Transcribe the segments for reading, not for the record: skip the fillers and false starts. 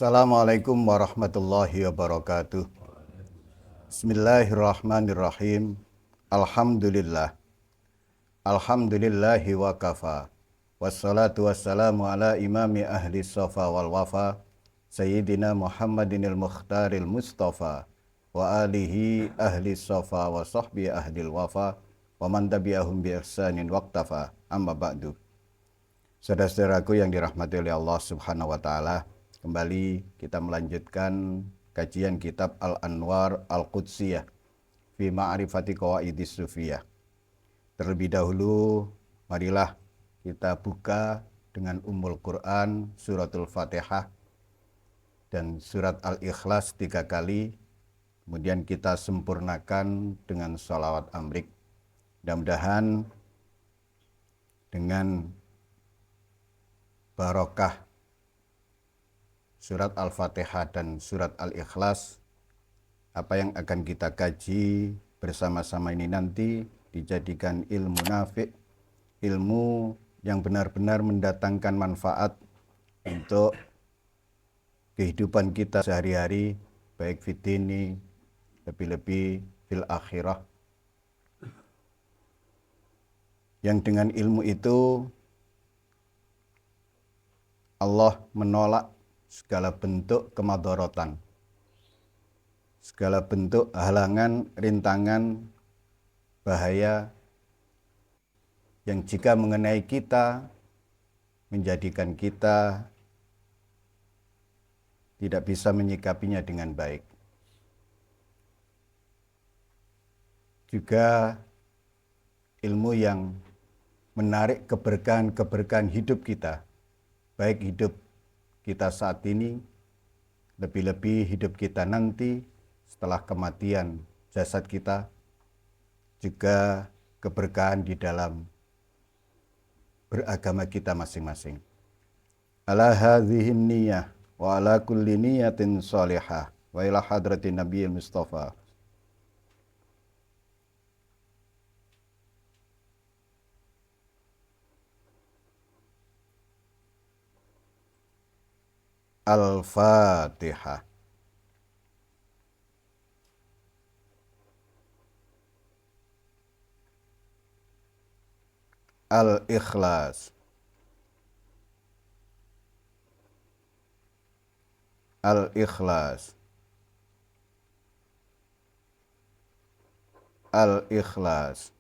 Assalamualaikum warahmatullahi wabarakatuh. Bismillahirrahmanirrahim. Alhamdulillah. Alhamdulillahi wa kafa. Wassalatu wassalamu ala imami ahli safa wal wafa. Sayyidina Muhammadinil Mukhtaril Mustafa. Wa alihi ahli safa wa sahbi ahli wafa. Wa man tabi'ahum bi ihsanin waqtafa. Amma ba'du. Saudara-saudaraku yang dirahmati oleh Allah Subhanahu wa taala, kembali kita melanjutkan kajian kitab Al-Anwar Al-Qudsiyah fi Ma'rifati Qawaidis Sufiyah. Terlebih dahulu, marilah kita buka dengan Ummul Quran suratul Fatihah dan surat Al-Ikhlas 3 kali. Kemudian kita sempurnakan dengan sholawat amrik. Mudah-mudahan dengan barokah surat Al-Fatihah dan surat Al-Ikhlas, apa yang akan kita kaji bersama-sama ini nanti dijadikan ilmu nafi', ilmu yang benar-benar mendatangkan manfaat untuk kehidupan kita sehari-hari, baik fitini, lebih-lebih fil akhirah. Yang dengan ilmu itu Allah menolak segala bentuk kemadharatan, segala bentuk halangan, rintangan, bahaya yang jika mengenai kita, menjadikan kita tidak bisa menyikapinya dengan baik. Juga ilmu yang menarik keberkahan-keberkahan hidup kita, baik hidup kita saat ini, lebih-lebih hidup kita nanti setelah kematian jasad kita, juga keberkahan di dalam beragama kita masing-masing. Ala hadhihin niyah wa ala kulli niyatin sholihah wa ila hadratin nabiyil mustafa. Al-Fatihah. Al-Ikhlas. Al-Ikhlas. Al-Ikhlas.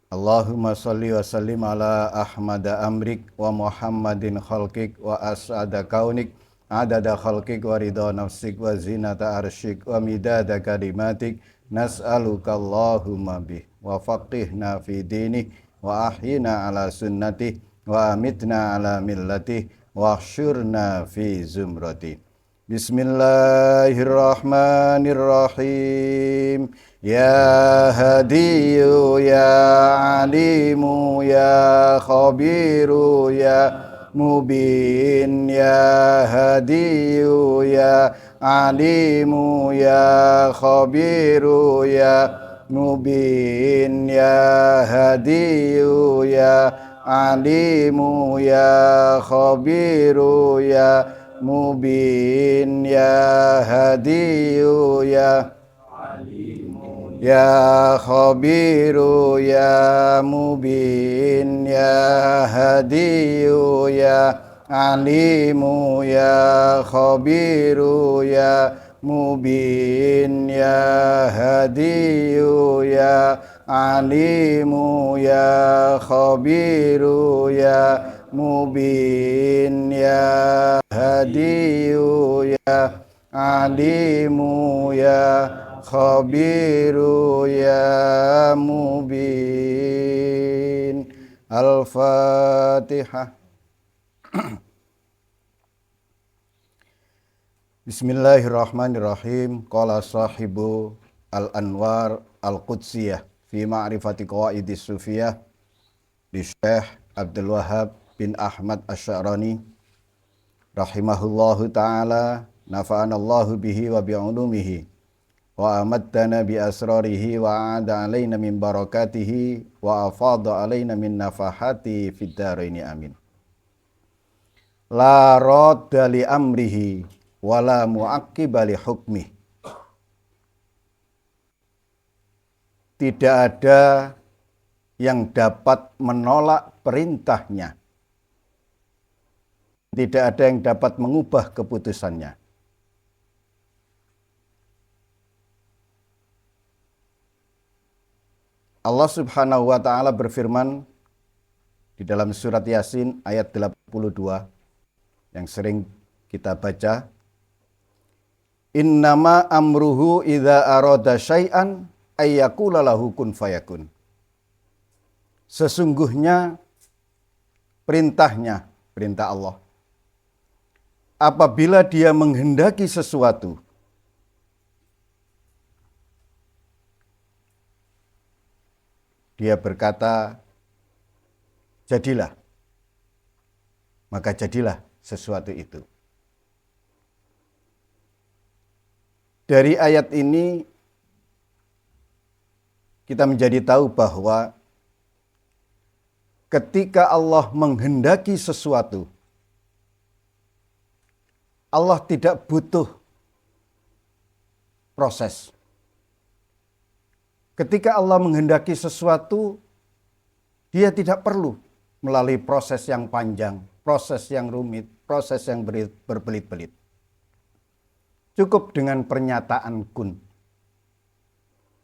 Allahumma salli wa sallim ala Ahmada amrik wa Muhammadin khalqik wa as'ada kaunik adada khalqik wa ridha nafsik wa zinata arsyik wa midada kalimatik nas'aluka Allahumma bih wa faqihna fi dinih wa ahyina ala sunnatih wa amitna ala millatih wa ahsyurna fi zumratih. Bismillahirrahmanirrahim. Ya hadiyu ya alimu ya khabiru ya mubin. Ya hadiyu ya alimu ya khabiru ya mubin. Ya hadiyu ya alimu ya khabiru ya mubin. Ya hadiyu ya ya khabiru ya mubin. Ya hadiyu ya alimu ya khabiru ya mubin. Ya hadiyu ya alimu ya khabiru ya mubin. Ya hadiyu ya alimu ya khabiru ya mubin. Al-Fatihah. Bismillahirrahmanirrahim. Qala sahibu Al-Anwar Al-Qudsiyah fi Ma'rifati Qawaidis Sufiyah di Syekh Abdul Wahab bin Ahmad Asy-Sya'rani rahimahullahu ta'ala, nafa'anallahu bihi wa bi'ulumihi wa amaddana bi asrarihi wa a'ada alaina min barakatihi wa afadha alaina min nafahati fid dharaini amin. La radda li amrihi wa la mu'aqqiba li hukmih. Tidak ada yang dapat menolak perintahnya. Tidak ada yang dapat mengubah keputusannya. Allah Subhanahu wa taala berfirman di dalam surat Yasin ayat 82 yang sering kita baca, innama amruhu idza arada syai'an ayyaqula lahu kun fayakun. Sesungguhnya perintahnya, perintah Allah, apabila dia menghendaki sesuatu, dia berkata, jadilah, maka jadilah sesuatu itu. Dari ayat ini kita menjadi tahu bahwa ketika Allah menghendaki sesuatu, Allah tidak butuh proses. Ketika Allah menghendaki sesuatu, dia tidak perlu melalui proses yang panjang, proses yang rumit, proses yang berbelit-belit. Cukup dengan pernyataan kun.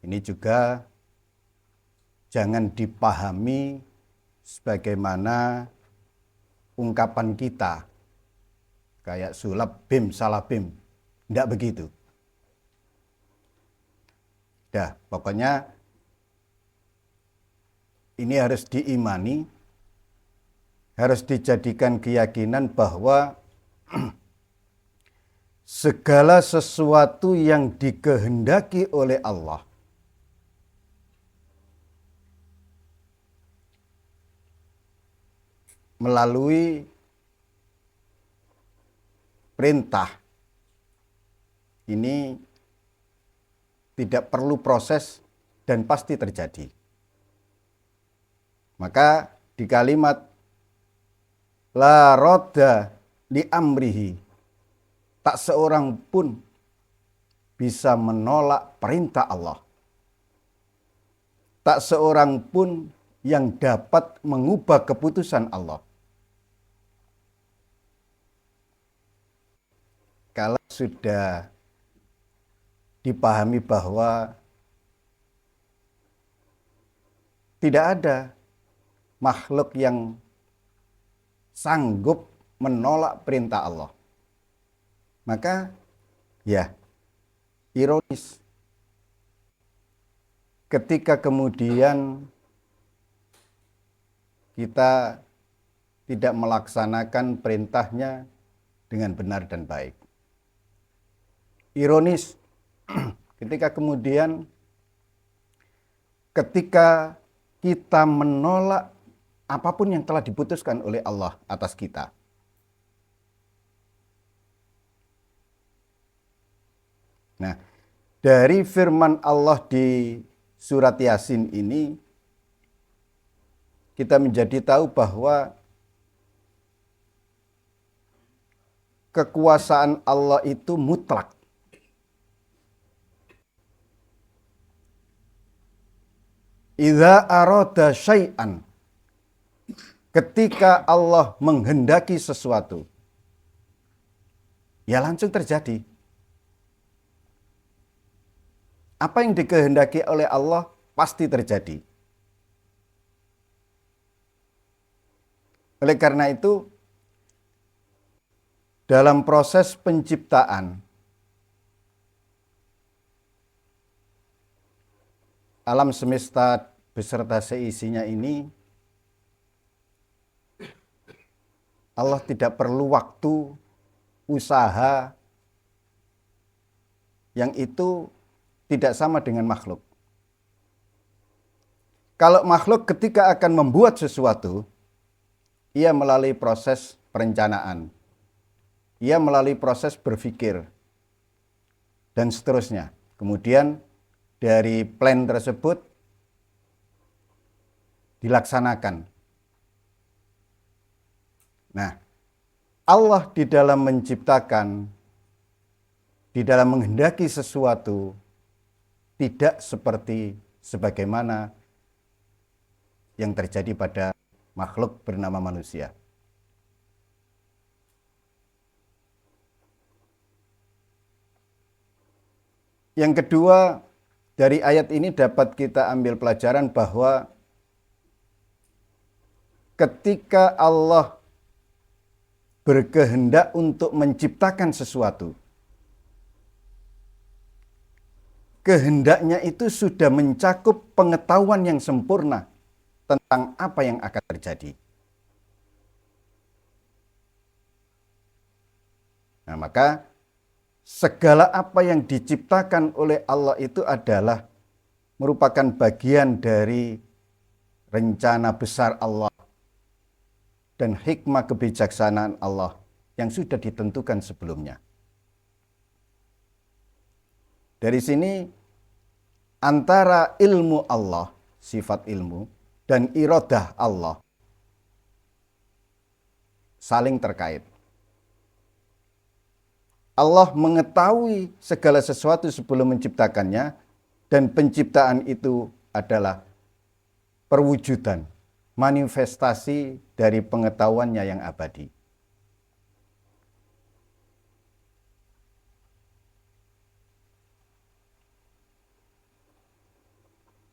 Ini juga jangan dipahami sebagaimana ungkapan kita, kayak sulap bim salah bim. Tidak begitu. Dah, pokoknya ini harus diimani, harus dijadikan keyakinan bahwa segala sesuatu yang dikehendaki oleh Allah melalui perintah ini tidak perlu proses dan pasti terjadi. Maka di kalimat la radda li amrihi, tak seorang pun bisa menolak perintah Allah. Tak seorang pun yang dapat mengubah keputusan Allah. Kalau sudah dipahami bahwa tidak ada makhluk yang sanggup menolak perintah Allah, maka ya ironis ketika kemudian kita tidak melaksanakan perintahnya dengan benar dan baik. Ironis ketika kemudian ketika kita menolak apapun yang telah diputuskan oleh Allah atas kita. Nah, dari firman Allah di surat Yasin ini kita menjadi tahu bahwa kekuasaan Allah itu mutlak. Idza arada syai'an, ketika Allah menghendaki sesuatu, ya langsung terjadi. Apa yang dikehendaki oleh Allah pasti terjadi. Oleh karena itu, dalam proses penciptaan, alam semesta beserta seisinya ini, Allah tidak perlu waktu, usaha, yang itu tidak sama dengan makhluk. Kalau makhluk ketika akan membuat sesuatu, ia melalui proses perencanaan, ia melalui proses berpikir, dan seterusnya. Kemudian dari plan tersebut dilaksanakan. Nah, Allah di dalam menciptakan, di dalam menghendaki sesuatu, tidak seperti sebagaimana yang terjadi pada makhluk bernama manusia. Yang kedua, dari ayat ini dapat kita ambil pelajaran bahwa ketika Allah berkehendak untuk menciptakan sesuatu, kehendaknya itu sudah mencakup pengetahuan yang sempurna tentang apa yang akan terjadi. Nah, maka segala apa yang diciptakan oleh Allah itu adalah merupakan bagian dari rencana besar Allah dan hikmah kebijaksanaan Allah yang sudah ditentukan sebelumnya. Dari sini antara ilmu Allah, sifat ilmu, dan iradah Allah saling terkait. Allah mengetahui segala sesuatu sebelum menciptakannya, dan penciptaan itu adalah perwujudan, manifestasi dari pengetahuannya yang abadi.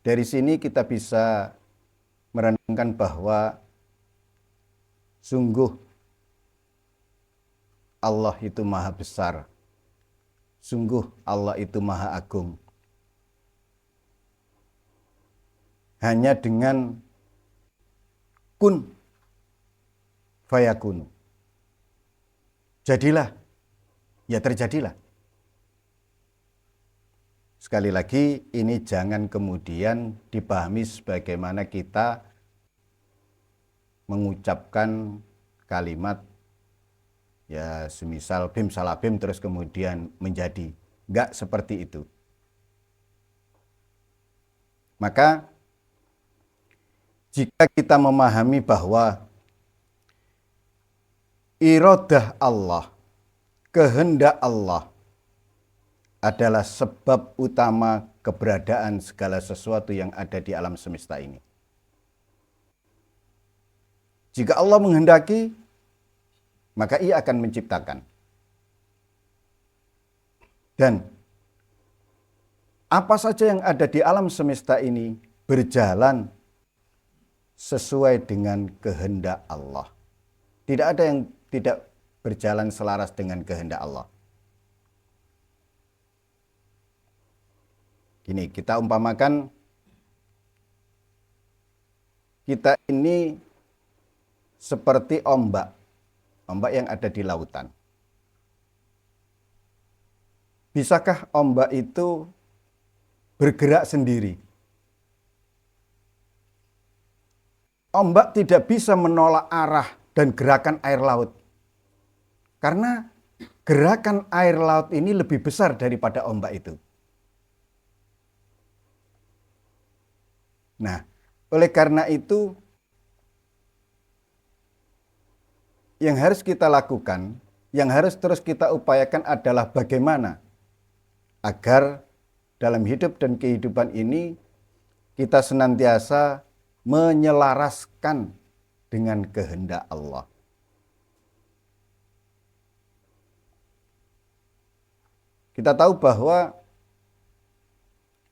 Dari sini kita bisa merenungkan bahwa sungguh Allah itu maha besar, sungguh Allah itu maha agung. Hanya dengan kun fayakunu, jadilah, ya terjadilah. Sekali lagi, ini jangan kemudian dipahami sebagaimana kita mengucapkan kalimat ya semisal bim salah bim terus kemudian menjadi. Enggak seperti itu. Maka jika kita memahami bahwa iradah Allah, kehendak Allah adalah sebab utama keberadaan segala sesuatu yang ada di alam semesta ini. Jika Allah menghendaki, maka Ia akan menciptakan. Dan apa saja yang ada di alam semesta ini berjalan sesuai dengan kehendak Allah. Tidak ada yang tidak berjalan selaras dengan kehendak Allah. Gini, kita umpamakan kita ini seperti ombak yang ada di lautan. Bisakah ombak itu bergerak sendiri? Ombak tidak bisa menolak arah dan gerakan air laut. Karena gerakan air laut ini lebih besar daripada ombak itu. Nah, oleh karena itu, yang harus kita lakukan, yang harus terus kita upayakan adalah bagaimana agar dalam hidup dan kehidupan ini kita senantiasa menyelaraskan dengan kehendak Allah. Kita tahu bahwa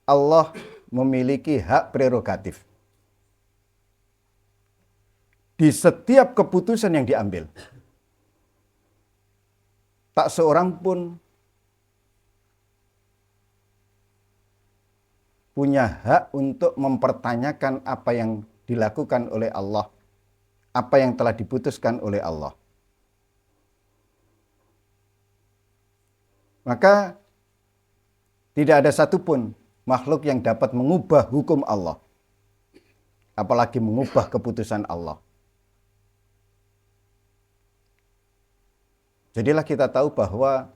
Allah memiliki hak prerogatif di setiap keputusan yang diambil. Tak seorang pun punya hak untuk mempertanyakan apa yang dilakukan oleh Allah, apa yang telah diputuskan oleh Allah. Maka tidak ada satupun makhluk yang dapat mengubah hukum Allah, apalagi mengubah keputusan Allah. Jadilah kita tahu bahwa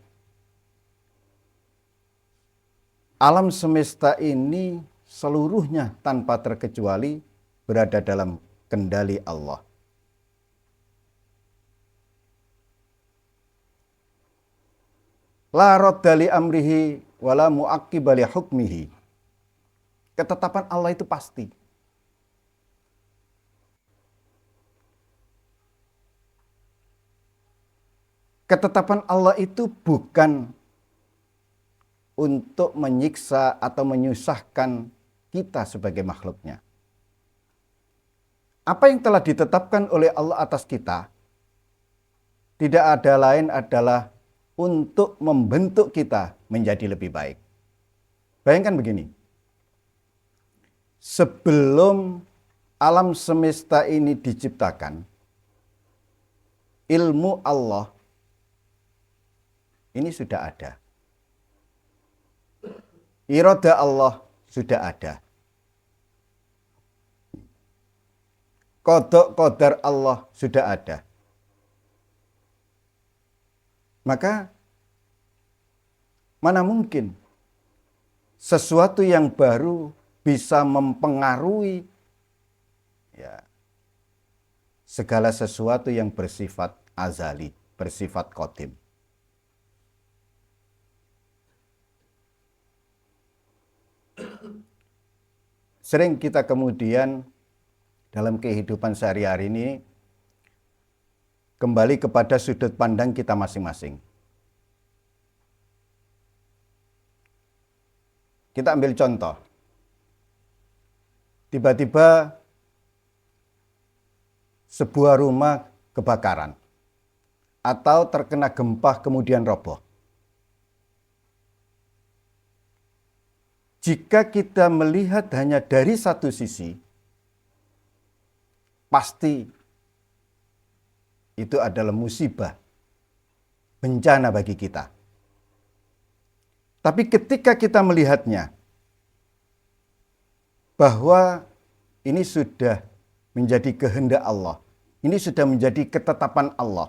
Alam semesta ini seluruhnya tanpa terkecuali berada dalam kendali Allah. La radda li amrihi wala muaqqiba li hukmihi. Ketetapan Allah itu pasti. Ketetapan Allah itu bukan untuk menyiksa atau menyusahkan kita sebagai makhluknya. Apa yang telah ditetapkan oleh Allah atas kita tidak ada lain adalah untuk membentuk kita menjadi lebih baik. Bayangkan begini, sebelum alam semesta ini diciptakan, ilmu Allah ini sudah ada. Irada Allah sudah ada. Qada qadar Allah sudah ada. Maka mana mungkin sesuatu yang baru bisa mempengaruhi segala sesuatu yang bersifat azali, bersifat qadim. Sering kita kemudian dalam kehidupan sehari-hari ini kembali kepada sudut pandang kita masing-masing. Kita ambil contoh. Tiba-tiba sebuah rumah kebakaran atau terkena gempa kemudian roboh. Jika kita melihat hanya dari satu sisi, pasti itu adalah musibah, bencana bagi kita. Tapi ketika kita melihatnya, bahwa ini sudah menjadi kehendak Allah, ini sudah menjadi ketetapan Allah.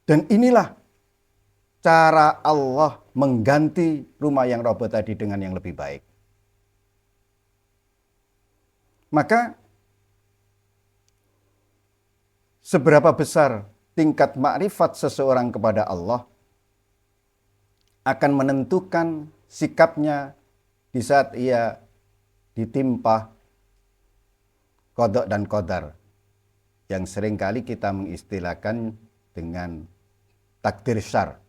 Dan inilah cara Allah mengganti rumah yang roboh tadi dengan yang lebih baik. Maka seberapa besar tingkat makrifat seseorang kepada Allah akan menentukan sikapnya di saat ia ditimpa qada dan qadar yang seringkali kita mengistilahkan dengan takdir syar,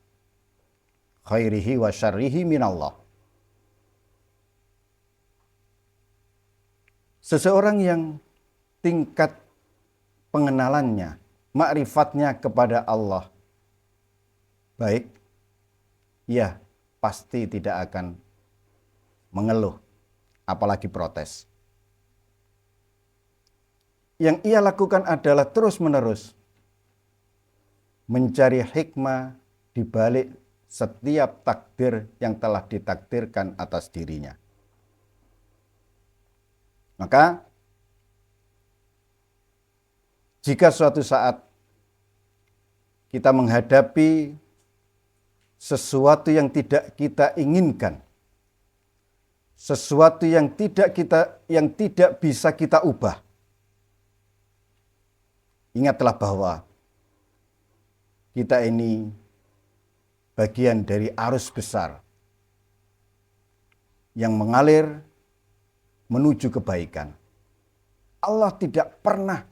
khairihi wa syarrihi minallah. Seseorang yang tingkat pengenalannya, makrifatnya kepada Allah baik, ya pasti tidak akan mengeluh, apalagi protes. Yang ia lakukan adalah terus-menerus mencari hikmah di balik setiap takdir yang telah ditakdirkan atas dirinya. Maka jika suatu saat kita menghadapi sesuatu yang tidak kita inginkan, sesuatu yang tidak bisa kita ubah, ingatlah bahwa kita ini bagian dari arus besar yang mengalir menuju kebaikan. Allah tidak pernah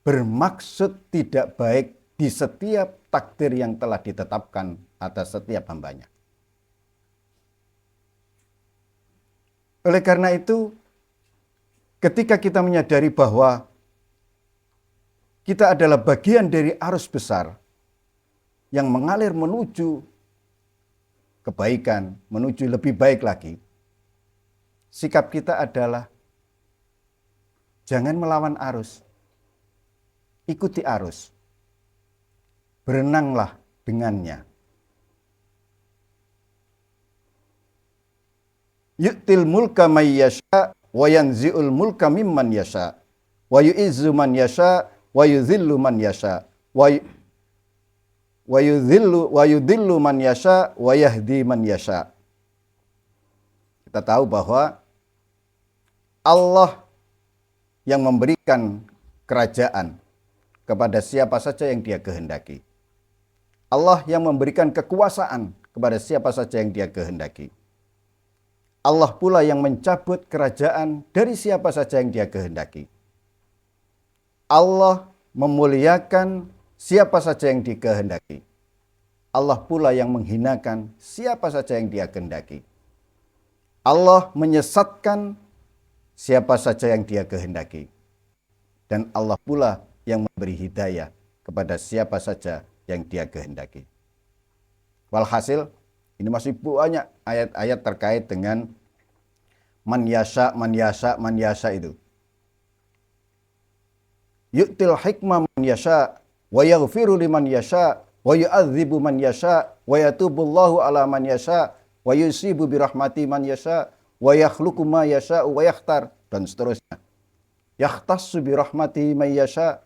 bermaksud tidak baik di setiap takdir yang telah ditetapkan atas setiap hambanya. Oleh karena itu, ketika kita menyadari bahwa kita adalah bagian dari arus besar yang mengalir menuju kebaikan, menuju lebih baik lagi, sikap kita adalah jangan melawan arus. Ikuti arus. Berenanglah dengannya. Yu'til mulka may yasha wa yanzi'ul mulka mimman yasha wa yu'izzu man yasha wa yudhillu man yasha wa yudhillu man yasha wa yahdi man yasha. Kita tahu bahwa Allah yang memberikan kerajaan kepada siapa saja yang Dia kehendaki. Allah yang memberikan kekuasaan kepada siapa saja yang Dia kehendaki. Allah pula yang mencabut kerajaan dari siapa saja yang Dia kehendaki. Allah memuliakan siapa saja yang dikehendaki. Allah pula yang menghinakan siapa saja yang Dia kehendaki. Allah menyesatkan siapa saja yang Dia kehendaki. Dan Allah pula yang memberi hidayah kepada siapa saja yang Dia kehendaki. Walhasil, ini masih banyak ayat-ayat terkait dengan man yasha itu. Yu'til hikmah man yasha wa yaghfiru liman yasha wa yu'adzibu man yasha wa yatubullahu ala man yasha wa yusibu birahmati man yasha wa yakhluqu ma yasha wa yakhtar, dan seterusnya. Yakhtassu birahmati man yasha.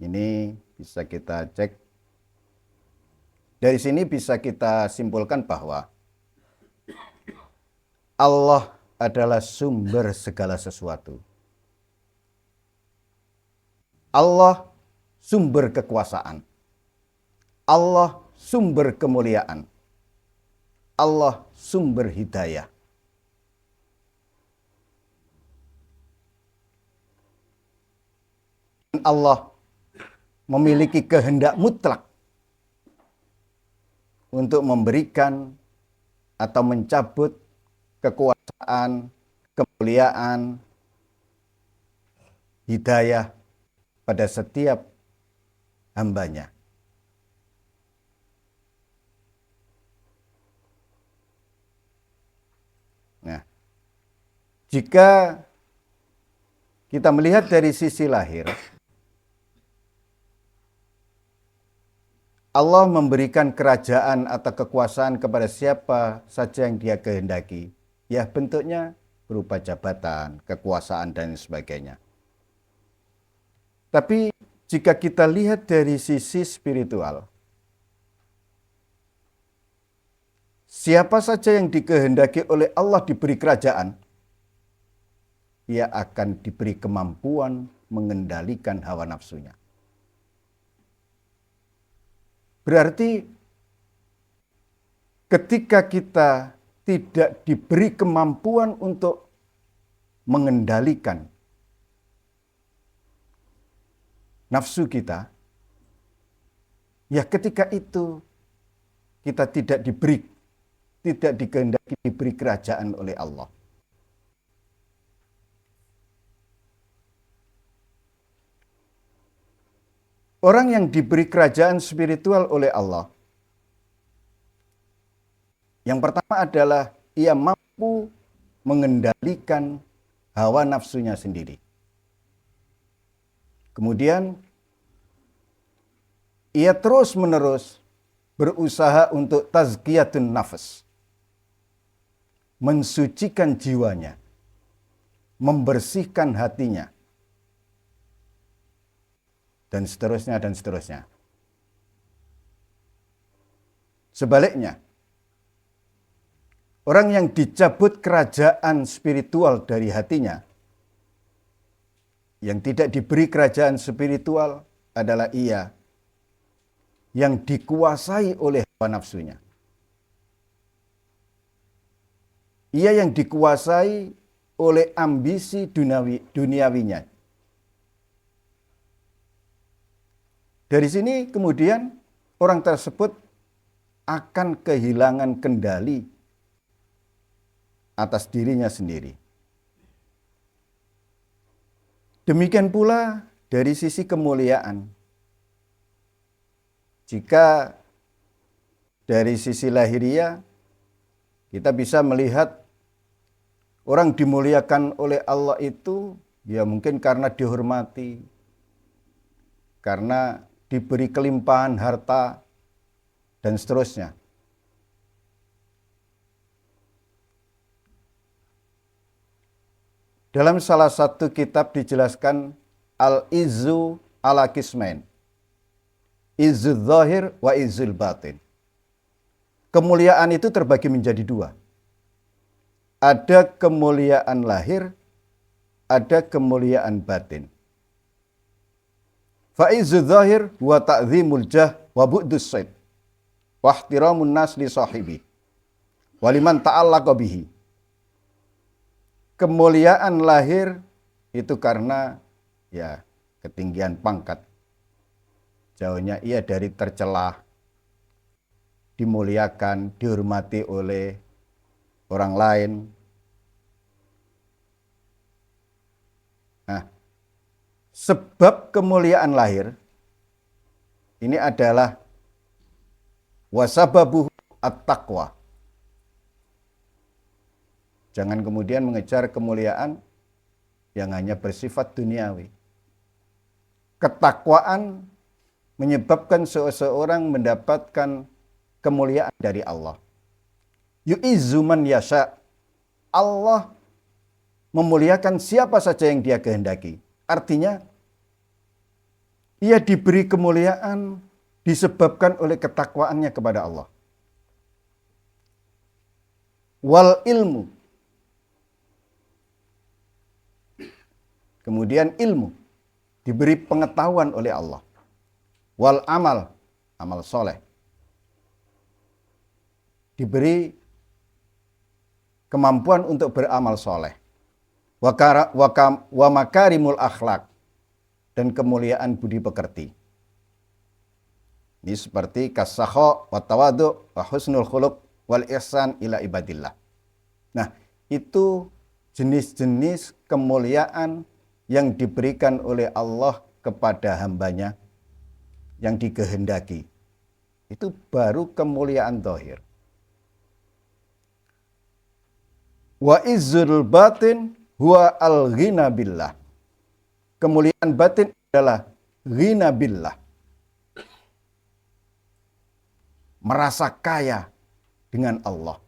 Ini bisa kita cek. Dari sini bisa kita simpulkan bahwa Allah adalah sumber segala sesuatu. Allah sumber kekuasaan. Allah sumber kemuliaan. Allah sumber hidayah. Allah memiliki kehendak mutlak untuk memberikan atau mencabut kekuasaan, kemuliaan, hidayah pada setiap hambanya. Nah, jika kita melihat dari sisi lahir, Allah memberikan kerajaan atau kekuasaan kepada siapa saja yang Dia kehendaki. Ya, bentuknya berupa jabatan, kekuasaan, dan sebagainya. Tapi jika kita lihat dari sisi spiritual, siapa saja yang dikehendaki oleh Allah diberi kerajaan, ia akan diberi kemampuan mengendalikan hawa nafsunya. Berarti ketika kita tidak diberi kemampuan untuk mengendalikan nafsu kita, ya ketika itu kita tidak dikehendaki diberi kerajaan oleh Allah. Orang yang diberi kerajaan spiritual oleh Allah, yang pertama adalah ia mampu mengendalikan hawa nafsunya sendiri. Kemudian ia terus-menerus berusaha untuk tazkiyatun nafas, mensucikan jiwanya, membersihkan hatinya, dan seterusnya, dan seterusnya. Sebaliknya, orang yang dicabut kerajaan spiritual dari hatinya, yang tidak diberi kerajaan spiritual adalah ia yang dikuasai oleh hawa nafsunya. Ia yang dikuasai oleh ambisi duniawinya. Dari sini kemudian orang tersebut akan kehilangan kendali atas dirinya sendiri. Demikian pula dari sisi kemuliaan. Jika dari sisi lahiriah kita bisa melihat orang dimuliakan oleh Allah itu ya mungkin karena dihormati, karena diberi kelimpahan harta, dan seterusnya. Dalam salah satu kitab dijelaskan al-izzu ala kismain. Izzul zahir wa izzul batin. Kemuliaan itu terbagi menjadi dua. Ada kemuliaan lahir, ada kemuliaan batin. Fa'izzu zahir wa ta'zimul jah wa bu'dus said wa ihtiramun nas li sahibi wa liman ta'allaqa bihi. Kemuliaan lahir itu karena ya ketinggian pangkat. Jauhnya ia dari tercela, dimuliakan, dihormati oleh orang lain. Nah, sebab kemuliaan lahir ini adalah wasababuhu at-taqwa. Jangan kemudian mengejar kemuliaan yang hanya bersifat duniawi. Ketakwaan menyebabkan seseorang mendapatkan kemuliaan dari Allah. Yu'izzu man yasha. Allah memuliakan siapa saja yang Dia kehendaki. Artinya, ia diberi kemuliaan disebabkan oleh ketakwaannya kepada Allah. Wal ilmu. Kemudian ilmu diberi pengetahuan oleh Allah. Wal amal, amal soleh. Diberi kemampuan untuk beramal soleh. Wa makarimul akhlak, dan kemuliaan budi pekerti. Ini seperti kasakho, wa tawadu, wa husnul khuluq, wal ihsan ila ibadillah. Nah, itu jenis-jenis kemuliaan yang diberikan oleh Allah kepada hambanya yang dikehendaki. Itu baru kemuliaan zahir. Wa izzul batin huwa al-ghina billah. Kemuliaan batin adalah ghina billah. Merasa kaya dengan Allah.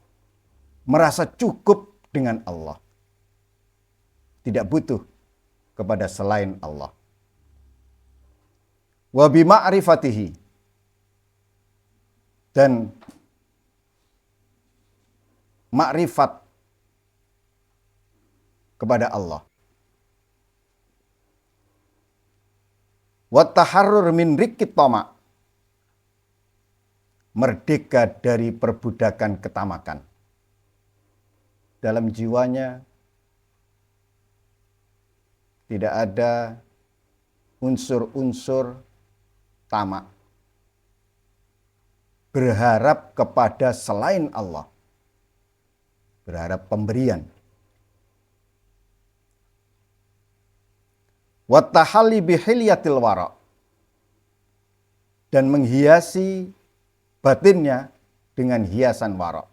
Merasa cukup dengan Allah. Tidak butuh kepada selain Allah. Wa bima'rifatihi, dan makrifat kepada Allah. Wa taharrur min riqqit tama', merdeka dari perbudakan ketamakan. Dalam jiwanya tidak ada unsur-unsur tamak, berharap kepada selain Allah, berharap pemberian. Wa tahalli bihilyatil wara', dan menghiasi batinnya dengan hiasan wara',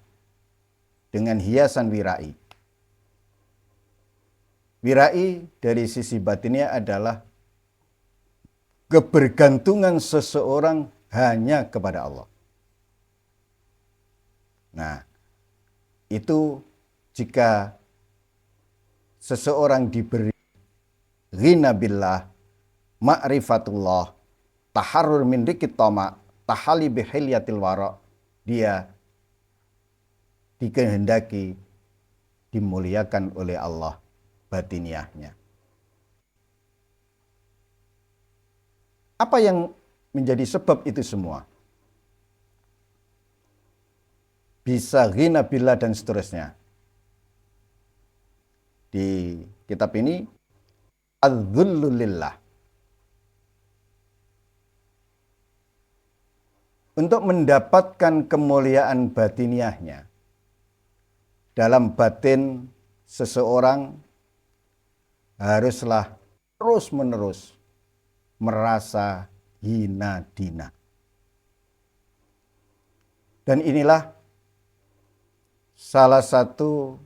dengan hiasan wirai. Wirai dari sisi batinnya adalah kebergantungan seseorang hanya kepada Allah. Nah, itu jika seseorang diberi ghina billah, ma'rifatullah, taharrur min riqqit tama', tahali bihilyatil wara', dia dikehendaki dimuliakan oleh Allah batiniahnya. Apa yang menjadi sebab itu semua? Bisa ghina billah dan seterusnya. Di kitab ini az-zullu lillah. Untuk mendapatkan kemuliaan batiniahnya, dalam batin seseorang haruslah terus-menerus merasa hina dina. Dan inilah salah satu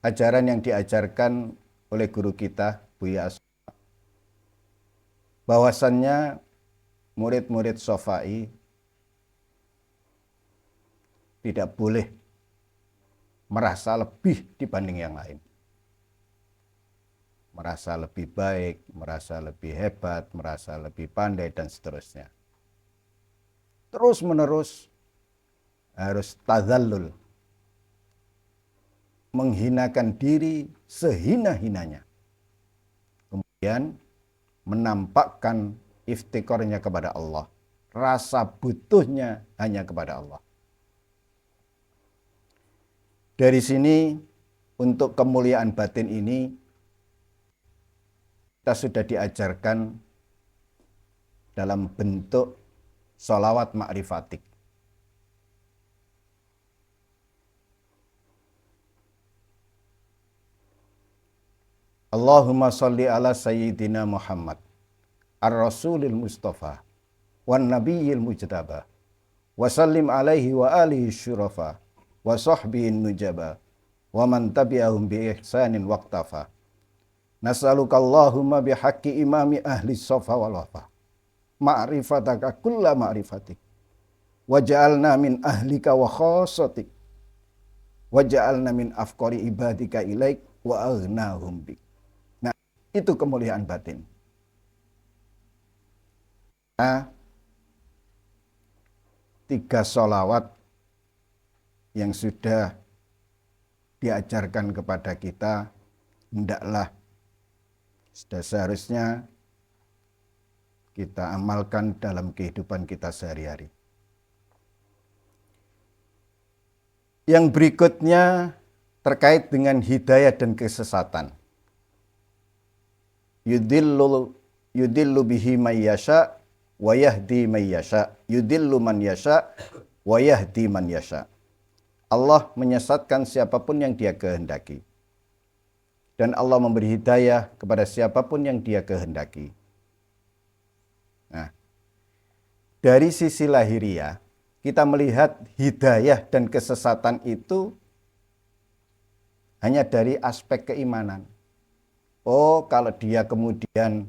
ajaran yang diajarkan oleh guru kita, Buya Asma, bahwasannya murid-murid Shafai tidak boleh merasa lebih dibanding yang lain. Merasa lebih baik, merasa lebih hebat, merasa lebih pandai, dan seterusnya. Terus-menerus harus tazallul, menghinakan diri sehina-hinanya. Kemudian menampakkan iftikornya kepada Allah. Rasa butuhnya hanya kepada Allah. Dari sini untuk kemuliaan batin ini kita sudah diajarkan dalam bentuk sholawat ma'rifatik. Allahumma salli ala sayyidina Muhammad ar-rasulil mustafa wan nabiyyil mujtaba wa sallim alaihi wa alihi syurafa wa sahbihin nujaba wa man tabi'ahum bi ihsanin waqtafa. Nas'aluka Allahumma bihaqqi imami ahli safa wal wafa ma'rifataka kulla ma'rifatik waj'alna min ahlika wa khassatik waj'alna min afqari ibadika ilaik wa aghnahum bik. Nah, itu kemuliaan batin. Nah, 3 sholawat yang sudah diajarkan kepada kita, hendaklah sudah seharusnya kita amalkan dalam kehidupan kita sehari-hari. Yang berikutnya terkait dengan hidayah dan kesesatan. Yudillu bihi man yasha wa yahdi man yasha. Yudillu man yasha wa yahdi man yasha. Allah menyesatkan siapapun yang Dia kehendaki. Dan Allah memberi hidayah kepada siapapun yang Dia kehendaki. Nah, dari sisi lahiriah, kita melihat hidayah dan kesesatan itu hanya dari aspek keimanan. Oh, kalau dia kemudian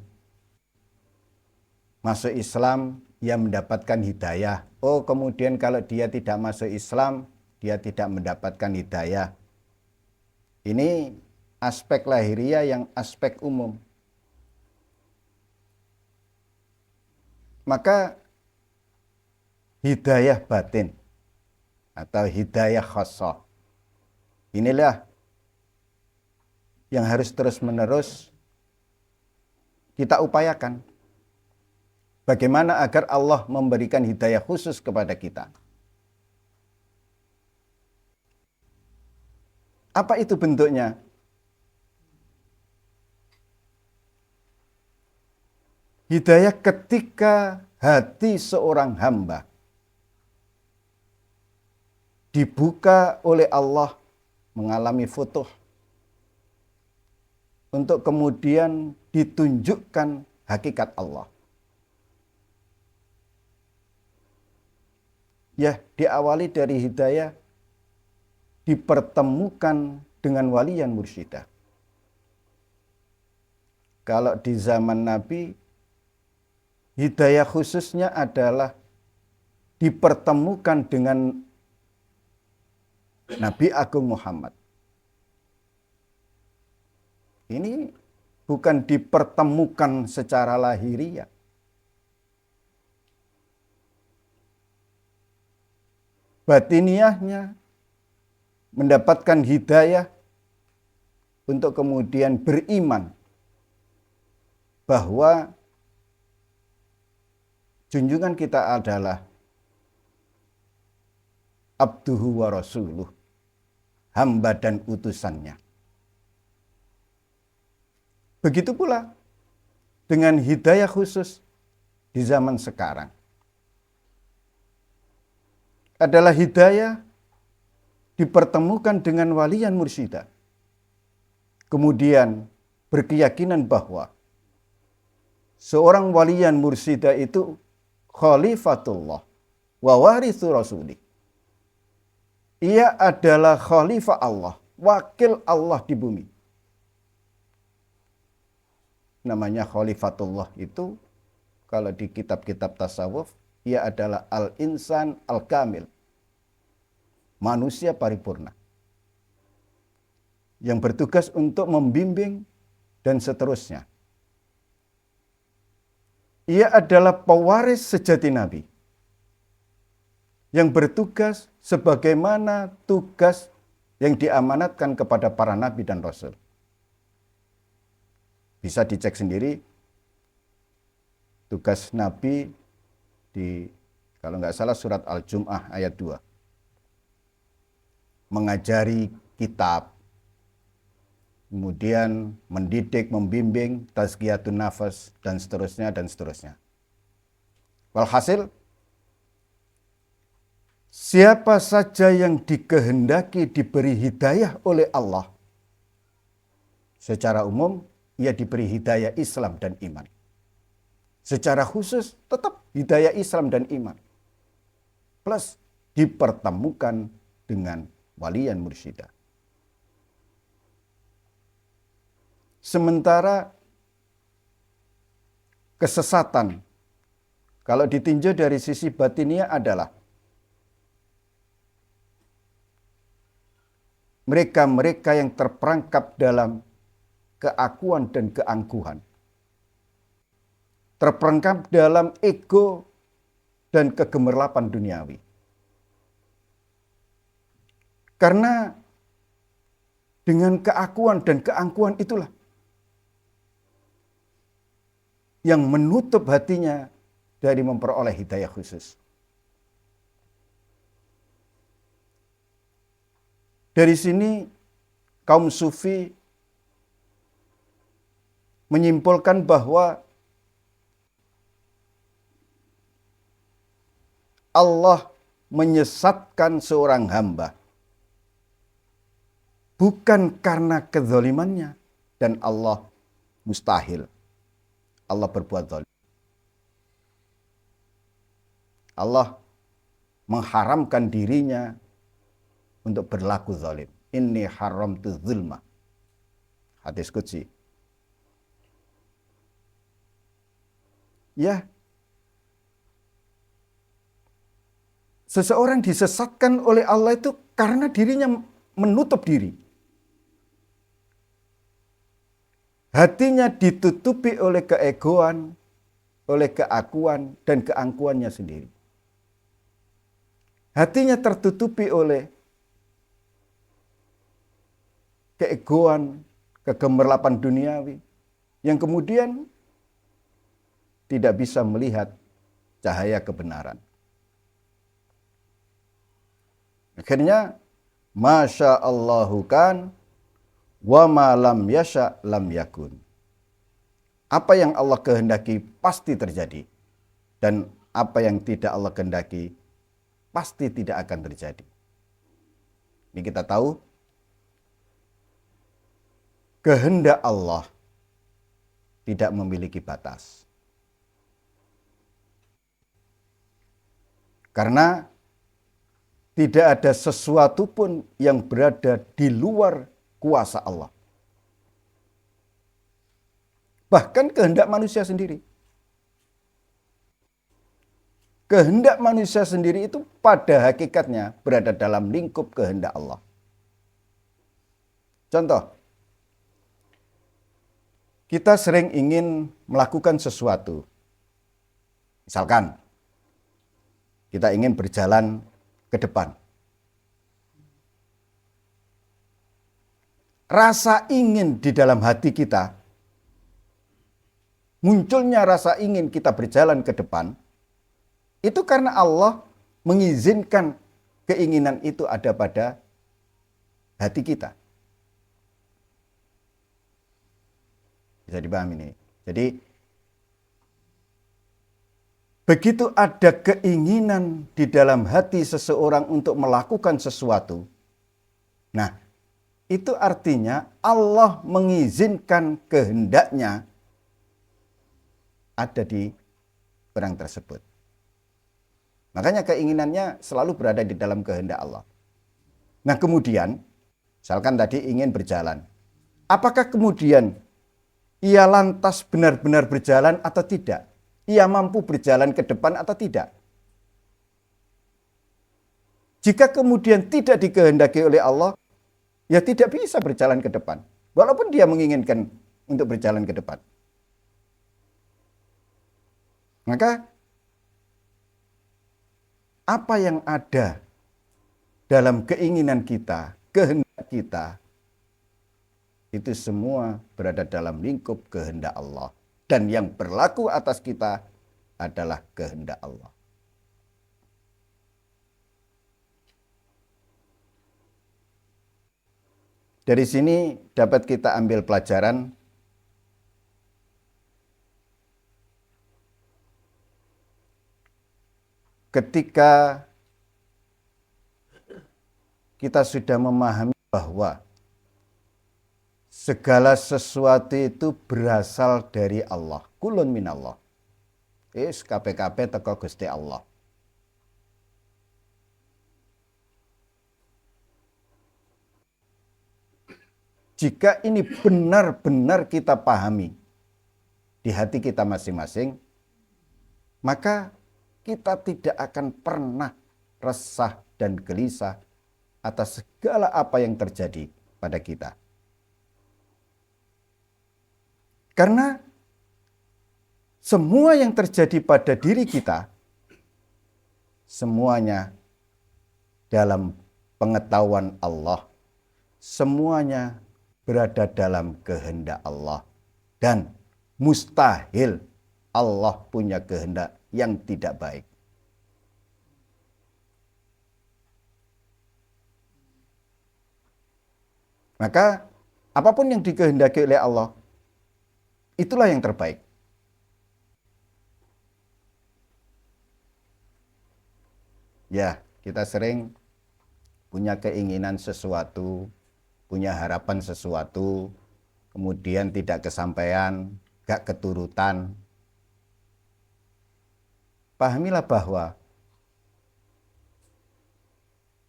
masuk Islam, dia mendapatkan hidayah. Oh, kemudian kalau dia tidak masuk Islam, dia tidak mendapatkan hidayah. Ini aspek lahiriah yang aspek umum. Maka hidayah batin atau hidayah khassah, inilah yang harus terus-menerus kita upayakan. Bagaimana agar Allah memberikan hidayah khusus kepada kita. Apa itu bentuknya? Hidayah ketika hati seorang hamba dibuka oleh Allah mengalami futuh untuk kemudian ditunjukkan hakikat Allah. Ya, diawali dari hidayah dipertemukan dengan wali yang mursyidah. Kalau di zaman Nabi, hidayah khususnya adalah dipertemukan dengan Nabi Agung Muhammad. Ini bukan dipertemukan secara lahiriah. Batiniahnya mendapatkan hidayah untuk kemudian beriman bahwa junjungan kita adalah abduhu wa rasuluh, hamba dan utusannya. Begitu pula dengan hidayah khusus di zaman sekarang. Adalah hidayah dipertemukan dengan waliyan mursyidah. Kemudian berkeyakinan bahwa seorang waliyan mursyidah itu khalifatullah wa warithu rasulih. Ia adalah khalifah Allah, wakil Allah di bumi. Namanya khalifatullah itu kalau di kitab-kitab tasawuf, ia adalah al-insan al-kamil. Manusia paripurna. Yang bertugas untuk membimbing dan seterusnya. Ia adalah pewaris sejati Nabi. Yang bertugas sebagaimana tugas yang diamanatkan kepada para nabi dan rasul. Bisa dicek sendiri tugas nabi di, kalau nggak salah, surat Al-Jum'ah ayat 2. Mengajari kitab, kemudian mendidik, membimbing, tazkiyatun nafas, dan seterusnya, dan seterusnya. Walhasil, siapa saja yang dikehendaki diberi hidayah oleh Allah, secara umum ia diberi hidayah Islam dan iman. Secara khusus tetap hidayah Islam dan iman. Plus dipertemukan dengan waliyan mursyidah. Sementara kesesatan, kalau ditinjau dari sisi batinnya adalah mereka-mereka yang terperangkap dalam keakuan dan keangkuhan. Terperangkap dalam ego dan kegemerlapan duniawi. Karena dengan keakuan dan keangkuhan itulah yang menutup hatinya dari memperoleh hidayah khusus. Dari sini kaum sufi menyimpulkan bahwa Allah menyesatkan seorang hamba bukan karena kezalimannya, dan Allah mustahil Allah berbuat zalim. Allah mengharamkan dirinya untuk berlaku zalim. Inni haramtu zulma. Hadis qudsi. Ya, seseorang disesatkan oleh Allah itu karena dirinya menutup diri. Hatinya ditutupi oleh keegoan, oleh keakuan dan keangkuhannya sendiri. Hatinya tertutupi oleh keegoan, kegemerlapan duniawi, yang kemudian tidak bisa melihat cahaya kebenaran. Akhirnya, Masya Allahu kan, wa ma lam yasha lam yakun. Apa yang Allah kehendaki pasti terjadi, dan apa yang tidak Allah kehendaki pasti tidak akan terjadi. Ini kita tahu, kehendak Allah tidak memiliki batas. Karena tidak ada sesuatu pun yang berada di luar kuasa Allah. Bahkan kehendak manusia sendiri. Kehendak manusia sendiri itu pada hakikatnya berada dalam lingkup kehendak Allah. Contoh, kita sering ingin melakukan sesuatu. Misalkan, kita ingin berjalan ke depan. Rasa ingin di dalam hati kita, munculnya rasa ingin kita berjalan ke depan, itu karena Allah mengizinkan keinginan itu ada pada hati kita. Bisa dipahami ini. Jadi, begitu ada keinginan di dalam hati seseorang untuk melakukan sesuatu, nah, itu artinya Allah mengizinkan kehendaknya ada di orang tersebut. Makanya keinginannya selalu berada di dalam kehendak Allah. Nah kemudian, misalkan tadi ingin berjalan. Apakah kemudian ia lantas benar-benar berjalan atau tidak? Ia mampu berjalan ke depan atau tidak? Jika kemudian tidak dikehendaki oleh Allah, ya tidak bisa berjalan ke depan. Walaupun dia menginginkan untuk berjalan ke depan. Maka apa yang ada dalam keinginan kita, kehendak kehendak kita itu semua berada dalam lingkup kehendak Allah. Dan yang berlaku atas kita adalah kehendak Allah. Dari sini dapat kita ambil pelajaran ketika kita sudah memahami bahwa segala sesuatu itu berasal dari Allah. Kulun minallah. KPKP teko Gusti Allah. Jika ini benar-benar kita pahami di hati kita masing-masing, maka kita tidak akan pernah resah dan gelisah atas segala apa yang terjadi pada kita. Karena semua yang terjadi pada diri kita, semuanya dalam pengetahuan Allah, semuanya berada dalam kehendak Allah. Dan mustahil Allah punya kehendak yang tidak baik. Maka apapun yang dikehendaki oleh Allah, itulah yang terbaik. Ya, kita sering punya keinginan sesuatu, punya harapan sesuatu, kemudian tidak kesampaian, gak keturutan. Pahamilah bahwa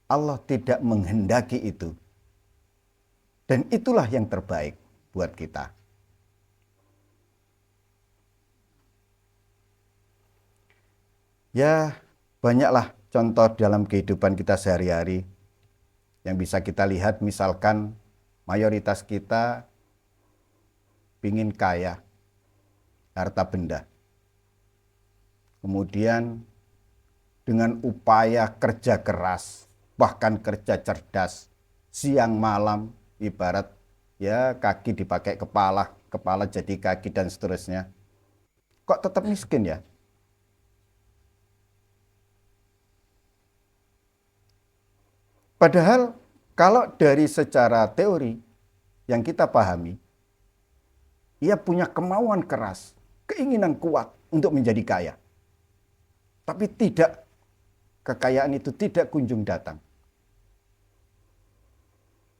Allah tidak menghendaki itu. Dan itulah yang terbaik buat kita. Ya, banyaklah contoh dalam kehidupan kita sehari-hari yang bisa kita lihat. Misalkan mayoritas kita ingin kaya, harta benda. Kemudian dengan upaya kerja keras, bahkan kerja cerdas, siang malam, ibarat ya kaki dipakai kepala, kepala jadi kaki dan seterusnya. Kok tetap miskin ya? Padahal kalau dari secara teori yang kita pahami, ia punya kemauan keras, keinginan kuat untuk menjadi kaya. Tapi tidak, kekayaan itu tidak kunjung datang.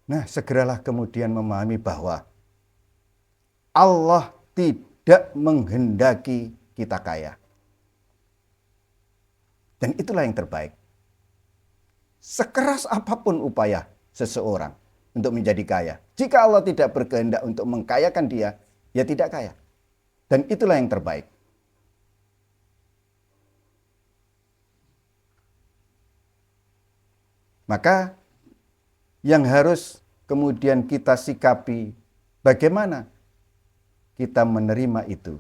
Nah, segeralah kemudian memahami bahwa Allah tidak menghendaki kita kaya. Dan itulah yang terbaik. Sekeras apapun upaya seseorang untuk menjadi kaya, jika Allah tidak berkehendak untuk mengkayakan dia, ya tidak kaya. Dan itulah yang terbaik. Maka yang harus kemudian kita sikapi, bagaimana kita menerima itu.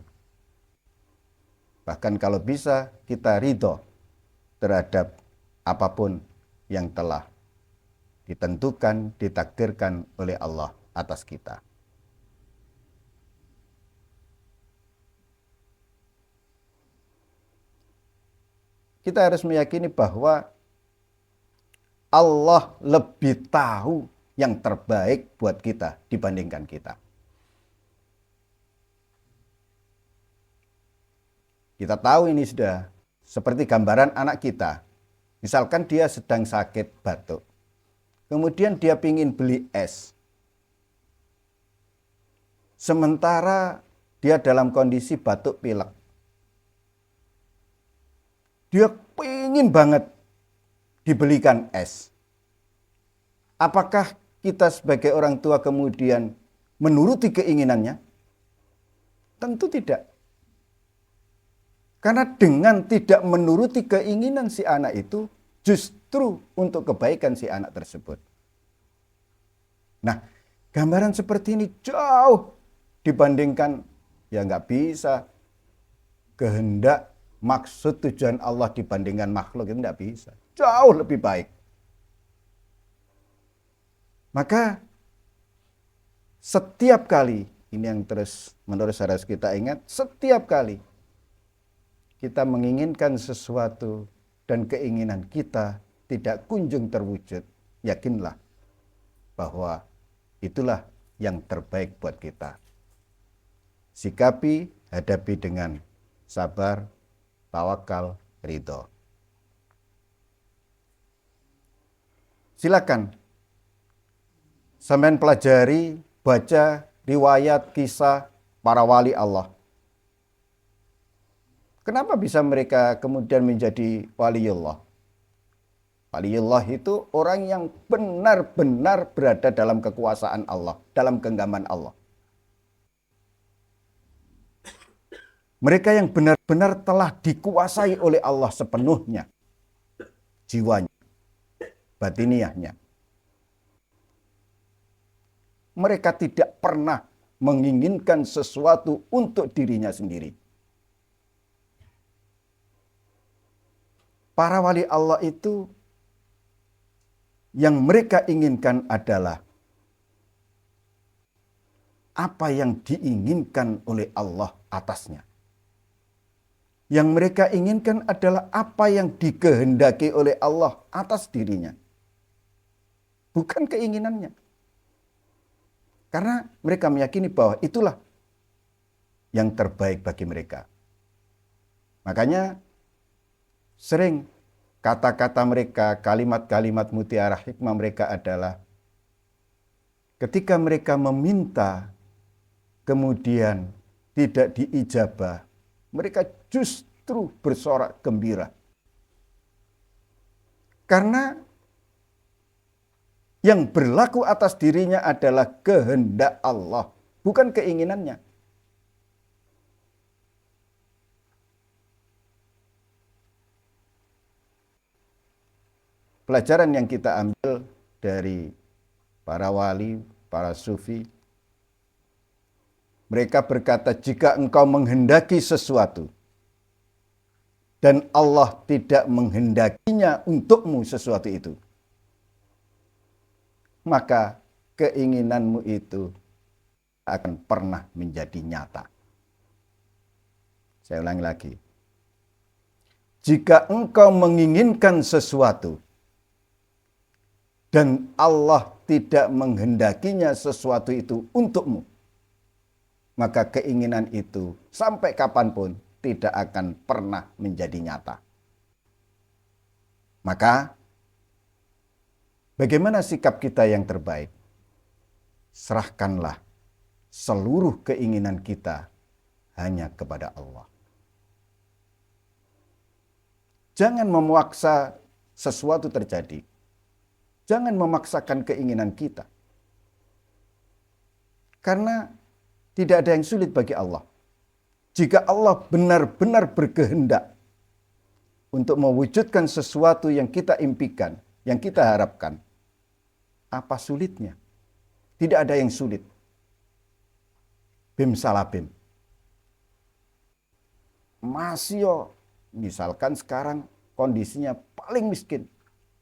Bahkan kalau bisa kita ridho terhadap apapun yang telah ditentukan, ditakdirkan oleh Allah atas kita. Kita harus meyakini bahwa Allah lebih tahu yang terbaik buat kita dibandingkan kita. Kita tahu ini sudah seperti gambaran anak kita. Misalkan dia sedang sakit batuk. Kemudian dia ingin beli es. Sementara dia dalam kondisi batuk pilek. Dia ingin banget dibelikan es. Apakah kita sebagai orang tua kemudian menuruti keinginannya? Tentu tidak. Karena dengan tidak menuruti keinginan si anak itu, justru untuk kebaikan si anak tersebut. Nah, gambaran seperti ini jauh dibandingkan, ya nggak bisa. Kehendak, maksud, tujuan Allah dibandingkan makhluk itu nggak bisa. Jauh lebih baik. Maka setiap kali, ini yang terus menerus harus kita ingat, setiap kali kita menginginkan sesuatu dan keinginan kita tidak kunjung terwujud, yakinlah bahwa itulah yang terbaik buat kita. Sikapi, hadapi dengan sabar, tawakal, ridho. Silakan sampean pelajari, baca riwayat kisah para wali Allah. Kenapa bisa mereka kemudian menjadi waliullah? Waliullah itu orang yang benar-benar berada dalam kekuasaan Allah, dalam genggaman Allah. Mereka yang benar-benar telah dikuasai oleh Allah sepenuhnya, jiwanya, batiniahnya. Mereka tidak pernah menginginkan sesuatu untuk dirinya sendiri. Para wali Allah itu yang mereka inginkan adalah apa yang diinginkan oleh Allah atasnya. Yang mereka inginkan adalah apa yang dikehendaki oleh Allah atas dirinya. Bukan keinginannya. Karena mereka meyakini bahwa itulah yang terbaik bagi mereka. Makanya sering kata-kata mereka, kalimat-kalimat mutiara hikmah mereka adalah ketika mereka meminta kemudian tidak diijabah, mereka justru bersorak gembira. Karena yang berlaku atas dirinya adalah kehendak Allah, bukan keinginannya. Pelajaran yang kita ambil dari para wali, para sufi, mereka berkata, jika engkau menghendaki sesuatu dan Allah tidak menghendakinya untukmu sesuatu itu, maka keinginanmu itu akan pernah menjadi nyata. Saya ulangi lagi. Jika engkau menginginkan sesuatu dan Allah tidak menghendakinya sesuatu itu untukmu, maka keinginan itu sampai kapanpun tidak akan pernah menjadi nyata. Maka bagaimana sikap kita yang terbaik? Serahkanlah seluruh keinginan kita hanya kepada Allah. Jangan memaksa sesuatu terjadi. Jangan memaksakan keinginan kita. Karena tidak ada yang sulit bagi Allah. Jika Allah benar-benar berkehendak untuk mewujudkan sesuatu yang kita impikan, yang kita harapkan, apa sulitnya? Tidak ada yang sulit. Bim salabim. Masih misalkan sekarang kondisinya paling miskin,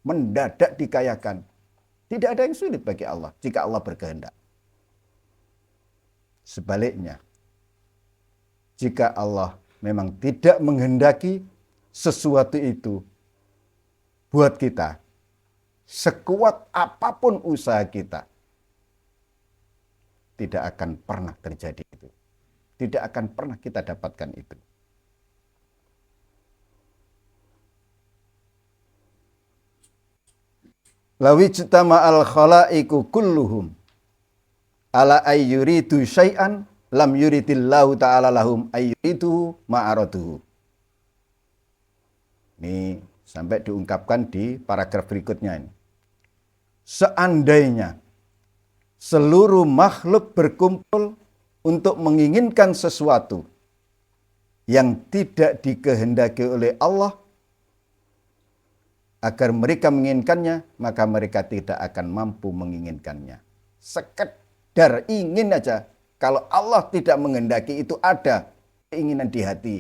mendadak dikayakan. Tidak ada yang sulit bagi Allah jika Allah berkehendak. Sebaliknya, jika Allah memang tidak menghendaki sesuatu itu buat kita, sekuat apapun usaha kita, tidak akan pernah terjadi itu. Tidak akan pernah kita dapatkan itu. Lawijtama al khalaiku kulluhum ala ayyuridu syai'an lam yuridillahu ta'ala lahum ayyuridu ma'araduhu. Ini sampai diungkapkan di paragraf berikutnya ini. Seandainya seluruh makhluk berkumpul untuk menginginkan sesuatu yang tidak dikehendaki oleh Allah agar mereka menginginkannya, maka mereka tidak akan mampu menginginkannya. Sekedar ingin aja, kalau Allah tidak menghendaki itu ada keinginan di hati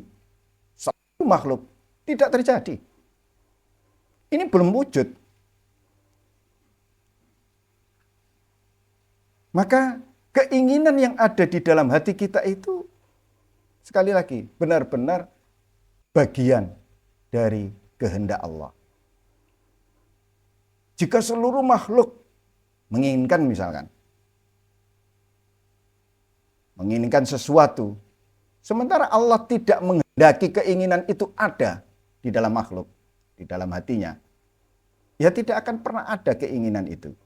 seluruh makhluk, tidak terjadi. Ini belum wujud. Maka keinginan yang ada di dalam hati kita itu, sekali lagi, benar-benar bagian dari kehendak Allah. Jika seluruh makhluk menginginkan misalkan, menginginkan sesuatu, sementara Allah tidak menghendaki keinginan itu ada di dalam makhluk, di dalam hatinya, ya tidak akan pernah ada keinginan itu.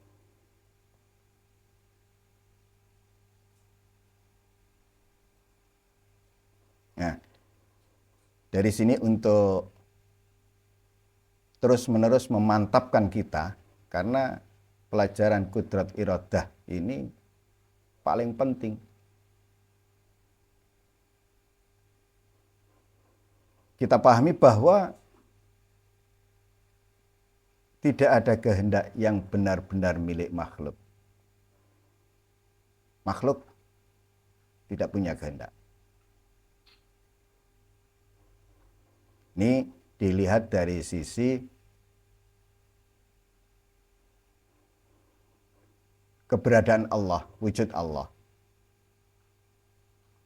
Nah, dari sini untuk terus-menerus memantapkan kita, karena pelajaran kudrat iradah ini paling penting. Kita pahami bahwa tidak ada kehendak yang benar-benar milik makhluk. Makhluk tidak punya kehendak. Ini dilihat dari sisi keberadaan Allah, wujud Allah.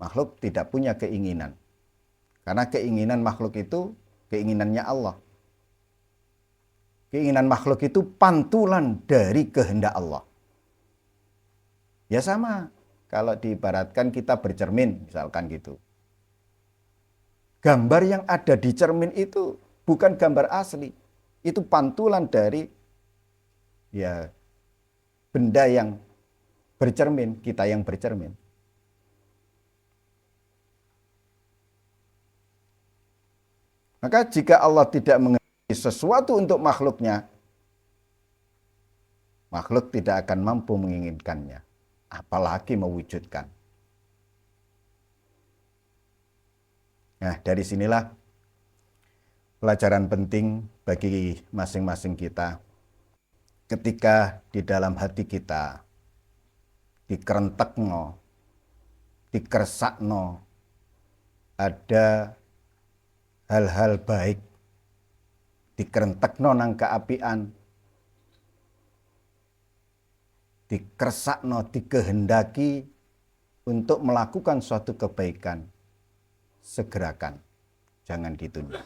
Makhluk tidak punya keinginan. Karena keinginan makhluk itu keinginannya Allah. Keinginan makhluk itu pantulan dari kehendak Allah. Ya sama, kalau diibaratkan kita bercermin, misalkan gitu. Gambar yang ada di cermin itu bukan gambar asli. Itu pantulan dari ya benda yang bercermin, kita yang bercermin. Maka jika Allah tidak mengerti sesuatu untuk makhluknya, makhluk tidak akan mampu menginginkannya, apalagi mewujudkan. Nah, dari sinilah pelajaran penting bagi masing-masing kita. Ketika di dalam hati kita dikerentekno, dikersakno, ada hal-hal baik, dikerentekno nang keapian, dikersakno, dikehendaki untuk melakukan suatu kebaikan, segerakan, jangan ditunda.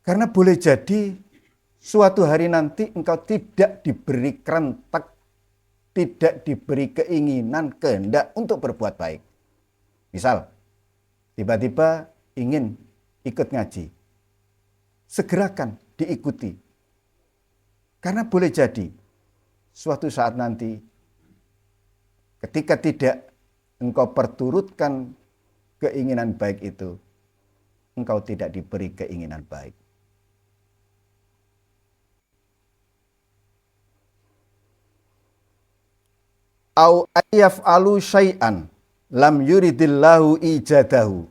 Karena boleh jadi suatu hari nanti engkau tidak diberi kerentek, tidak diberi keinginan, kehendak untuk berbuat baik. Misal, tiba-tiba ingin ikut ngaji, segerakan diikuti. Karena boleh jadi suatu saat nanti ketika tidak engkau perturutkan keinginan baik itu, engkau tidak diberi keinginan baik. Au ayyaf'alu syai'an lam yuridillahu ijadahu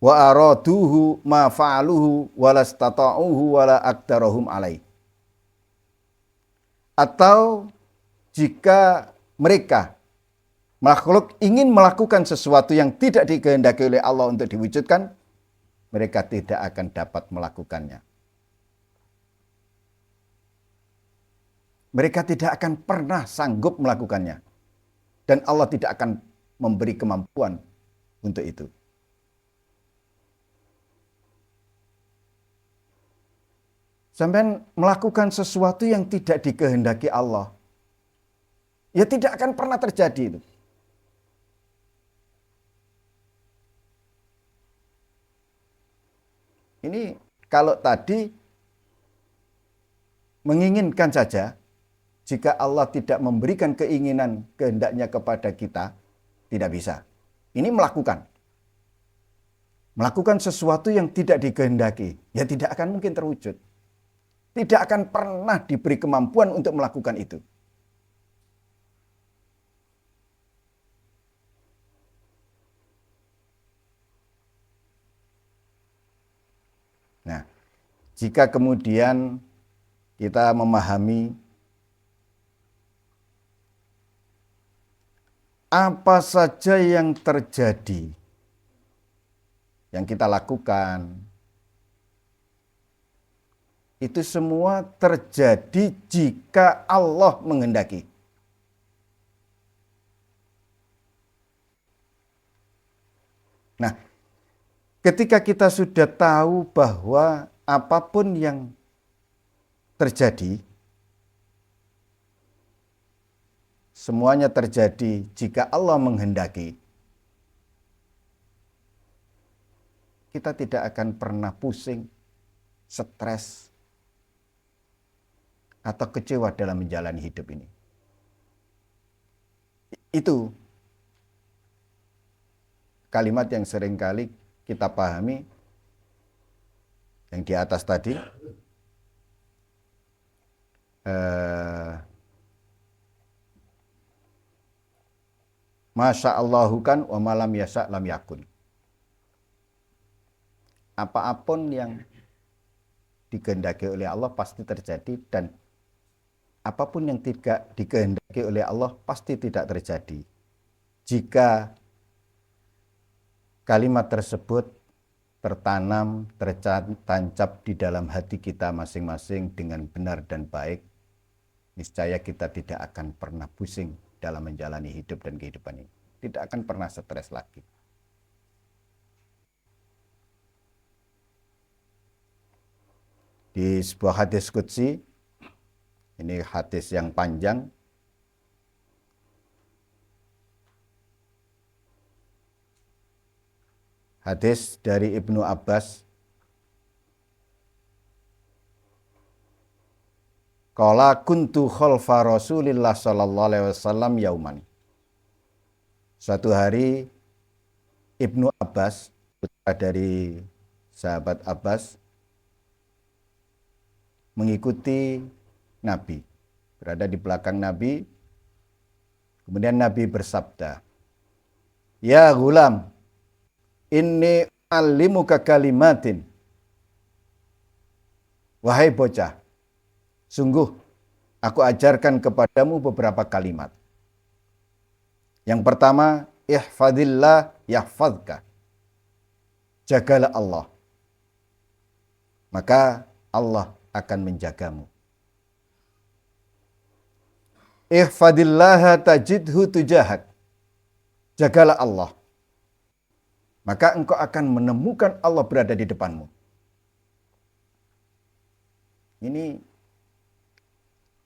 wa araduhu ma fa'aluhu walastata'uhu wala aqdarahum alaih. Atau jika mereka makhluk ingin melakukan sesuatu yang tidak dikehendaki oleh Allah untuk diwujudkan, mereka tidak akan dapat melakukannya. Mereka tidak akan pernah sanggup melakukannya. Dan Allah tidak akan memberi kemampuan untuk itu. Sampai melakukan sesuatu yang tidak dikehendaki Allah, ya tidak akan pernah terjadi itu. Ini kalau tadi menginginkan saja, jika Allah tidak memberikan keinginan kehendaknya kepada kita, tidak bisa. Ini melakukan. Melakukan sesuatu yang tidak dikehendaki, ya tidak akan mungkin terwujud. Tidak akan pernah diberi kemampuan untuk melakukan itu. Nah, jika kemudian kita memahami apa saja yang terjadi, yang kita lakukan, itu semua terjadi jika Allah menghendaki. Nah, ketika kita sudah tahu bahwa apapun yang terjadi, semuanya terjadi jika Allah menghendaki, kita tidak akan pernah pusing, stres, atau kecewa dalam menjalani hidup ini. Itu kalimat yang seringkali kita pahami yang di atas tadi. Masya Allahu kan wa malam yasa lam yakun. Apapun yang dikehendaki oleh Allah pasti terjadi, dan apapun yang tidak dikehendaki oleh Allah pasti tidak terjadi. Jika kalimat tersebut tertanam, tertancap di dalam hati kita masing-masing dengan benar dan baik, niscaya kita tidak akan pernah pusing dalam menjalani hidup dan kehidupan ini. Tidak akan pernah stres lagi. Di sebuah hadis qudsi, ini hadis yang panjang, hadis dari Ibnu Abbas, qala kuntu khalfa Rasulillah sallallahu alaihi wasallam yauman. Suatu hari Ibnu Abbas, putra dari sahabat Abbas, mengikuti Nabi, berada di belakang Nabi. Kemudian Nabi bersabda, "Ya gulam, inni alimuka kalimatin." Wahai bocah, sungguh aku ajarkan kepadamu beberapa kalimat. Yang pertama, ihfadillah yahfadka. Jagalah Allah, maka Allah akan menjagamu. Ihfadillaha tajidhu tujahak. Jagalah Allah, maka engkau akan menemukan Allah berada di depanmu. Ini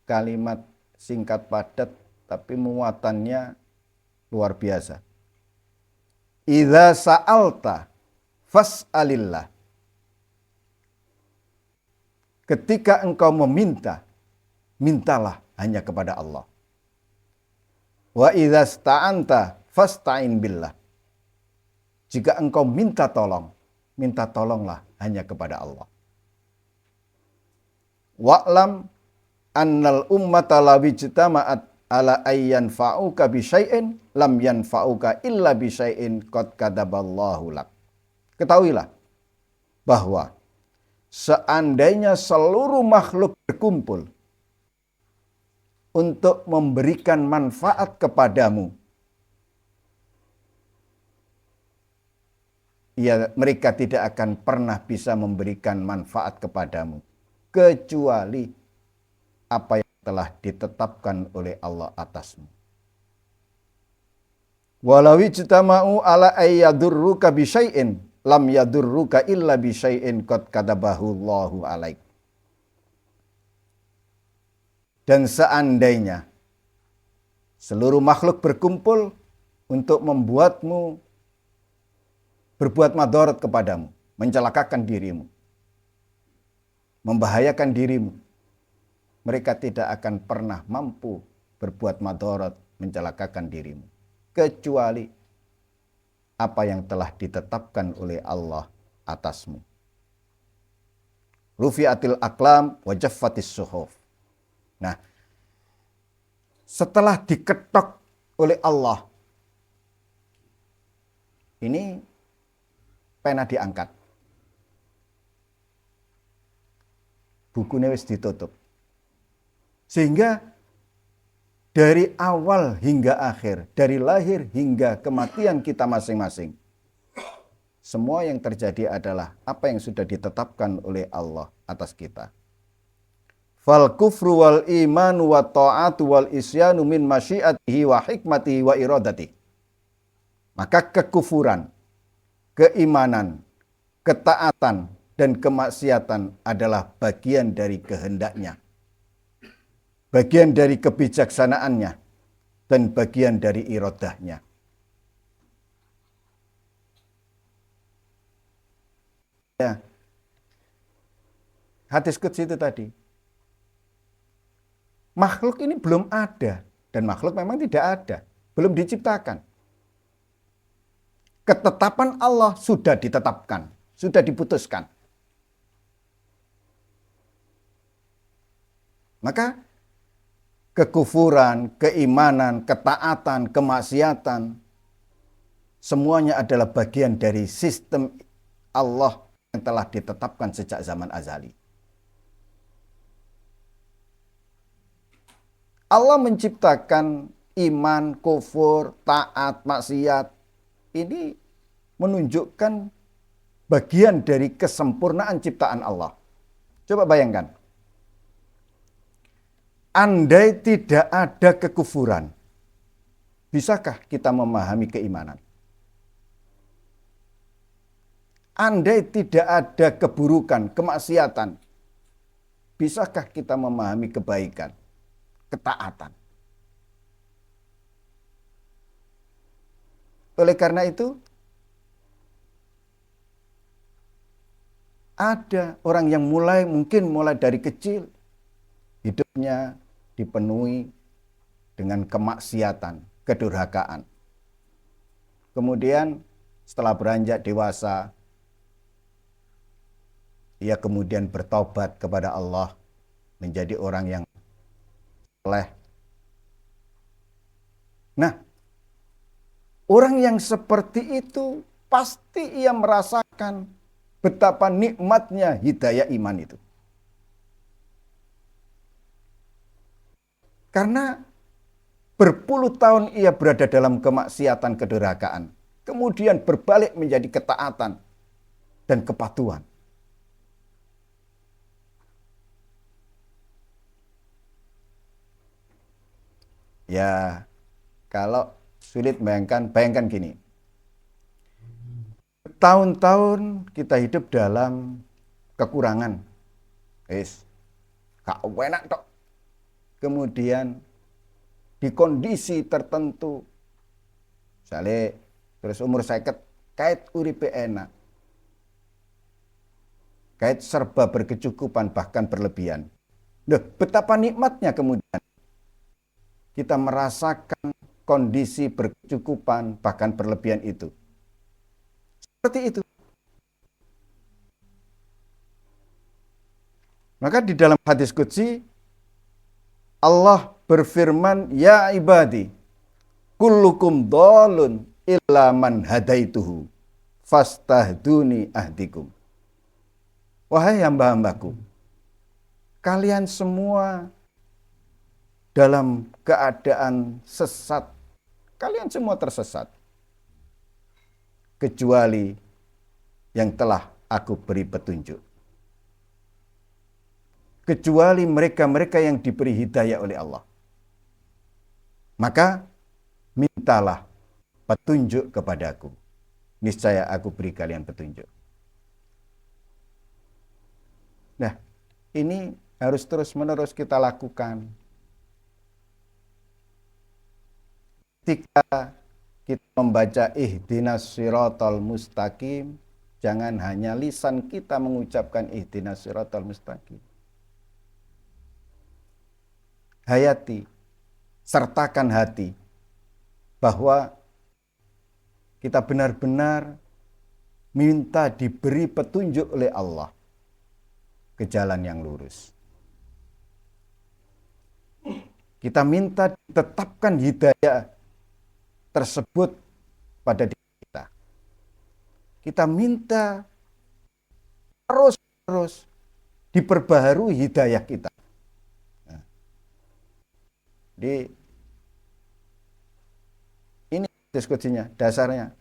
kalimat singkat padat, tapi muatannya luar biasa. Idza sa'alta fas'alillah. Ketika engkau meminta, mintalah hanya kepada Allah. Wa idza sta'anta fasta'in billah. Jika engkau minta tolonglah hanya kepada Allah. Wa'lam annal ummata lawijtama'at ala ayyan fa'uka bisyai'in lam yanfa'uka illa bisyai'in qad kadaballahu lak. Ketahuilah bahwa seandainya seluruh makhluk berkumpul untuk memberikan manfaat kepadamu, mereka tidak akan pernah bisa memberikan manfaat kepadamu kecuali apa yang telah ditetapkan oleh Allah atasmu. Walau ijtama'u ala ayyadurruka bisyai'in lam yadurruka illa bisyai'in qad katabahu Allahu alaik. Dan seandainya seluruh makhluk berkumpul untuk membuatmu berbuat madarat kepadamu, mencelakakan dirimu, membahayakan dirimu, mereka tidak akan pernah mampu berbuat madarat, mencelakakan dirimu, kecuali apa yang telah ditetapkan oleh Allah atasmu. Rufi'atil aqlam wa jaffatis suhuf. Nah, setelah diketok oleh Allah, ini pena diangkat, bukunya wis ditutup. Sehingga dari awal hingga akhir, dari lahir hingga kematian kita masing-masing, semua yang terjadi adalah apa yang sudah ditetapkan oleh Allah atas kita. Fal kufru wal imanu wa ta'atu wal isyanu min masyiatihi wa hikmatihi wa iradatihi. Maka kekufuran keimanan, ketaatan, dan kemaksiatan adalah bagian dari kehendaknya, bagian dari kebijaksanaannya, dan bagian dari irodahnya. Ya, hadis qudsi itu tadi. Makhluk ini belum ada, dan makhluk memang tidak ada, belum diciptakan. Ketetapan Allah sudah ditetapkan, sudah diputuskan. Maka kekufuran, keimanan, ketaatan, kemaksiatan, semuanya adalah bagian dari sistem Allah yang telah ditetapkan sejak zaman azali. Allah menciptakan iman, kufur, taat, maksiat. Ini menunjukkan bagian dari kesempurnaan ciptaan Allah. Coba bayangkan. Andai tidak ada kekufuran, bisakah kita memahami keimanan? Andai tidak ada keburukan, kemaksiatan, bisakah kita memahami kebaikan, ketaatan? Oleh karena itu, ada orang yang mungkin mulai dari kecil, hidupnya dipenuhi dengan kemaksiatan, kedurhakaan. Kemudian setelah beranjak dewasa, ia kemudian bertobat kepada Allah, menjadi orang yang saleh. Nah, orang yang seperti itu pasti ia merasakan betapa nikmatnya hidayah iman itu. Karena berpuluh tahun ia berada dalam kemaksiatan, kedurhakaan. Kemudian berbalik menjadi ketaatan dan kepatuhan. Ya, kalau sulit bayangkan gini. Tahun-tahun kita hidup dalam kekurangan. Gak enak tok. Kemudian di kondisi tertentu, misalnya terus umur 50, kait uripe enak, kait serba berkecukupan bahkan berlebihan. Loh, betapa nikmatnya kemudian kita merasakan kondisi berkecukupan bahkan berlebihan itu. Seperti itu. Maka di dalam hadis qudsi Allah berfirman, ya ibadi, kullukum dhalun illa man hadaituhu, fastahduni ahdikum. Wahai hamba-hambaku, kalian semua dalam keadaan sesat, kalian semua tersesat, kecuali yang telah aku beri petunjuk. Kecuali mereka-mereka yang diberi hidayah oleh Allah. Maka mintalah petunjuk kepadaku. Niscaya aku beri kalian petunjuk. Nah, ini harus terus-menerus kita lakukan. Ketika kita membaca ihdinas siratal mustaqim, jangan hanya lisan kita mengucapkan ihdinas siratal mustaqim. Hayati, sertakan hati bahwa kita benar-benar minta diberi petunjuk oleh Allah ke jalan yang lurus. Kita minta ditetapkan hidayah tersebut pada diri kita. Kita minta terus diperbaharui hidayah kita. Jadi ini diskusinya, dasarnya.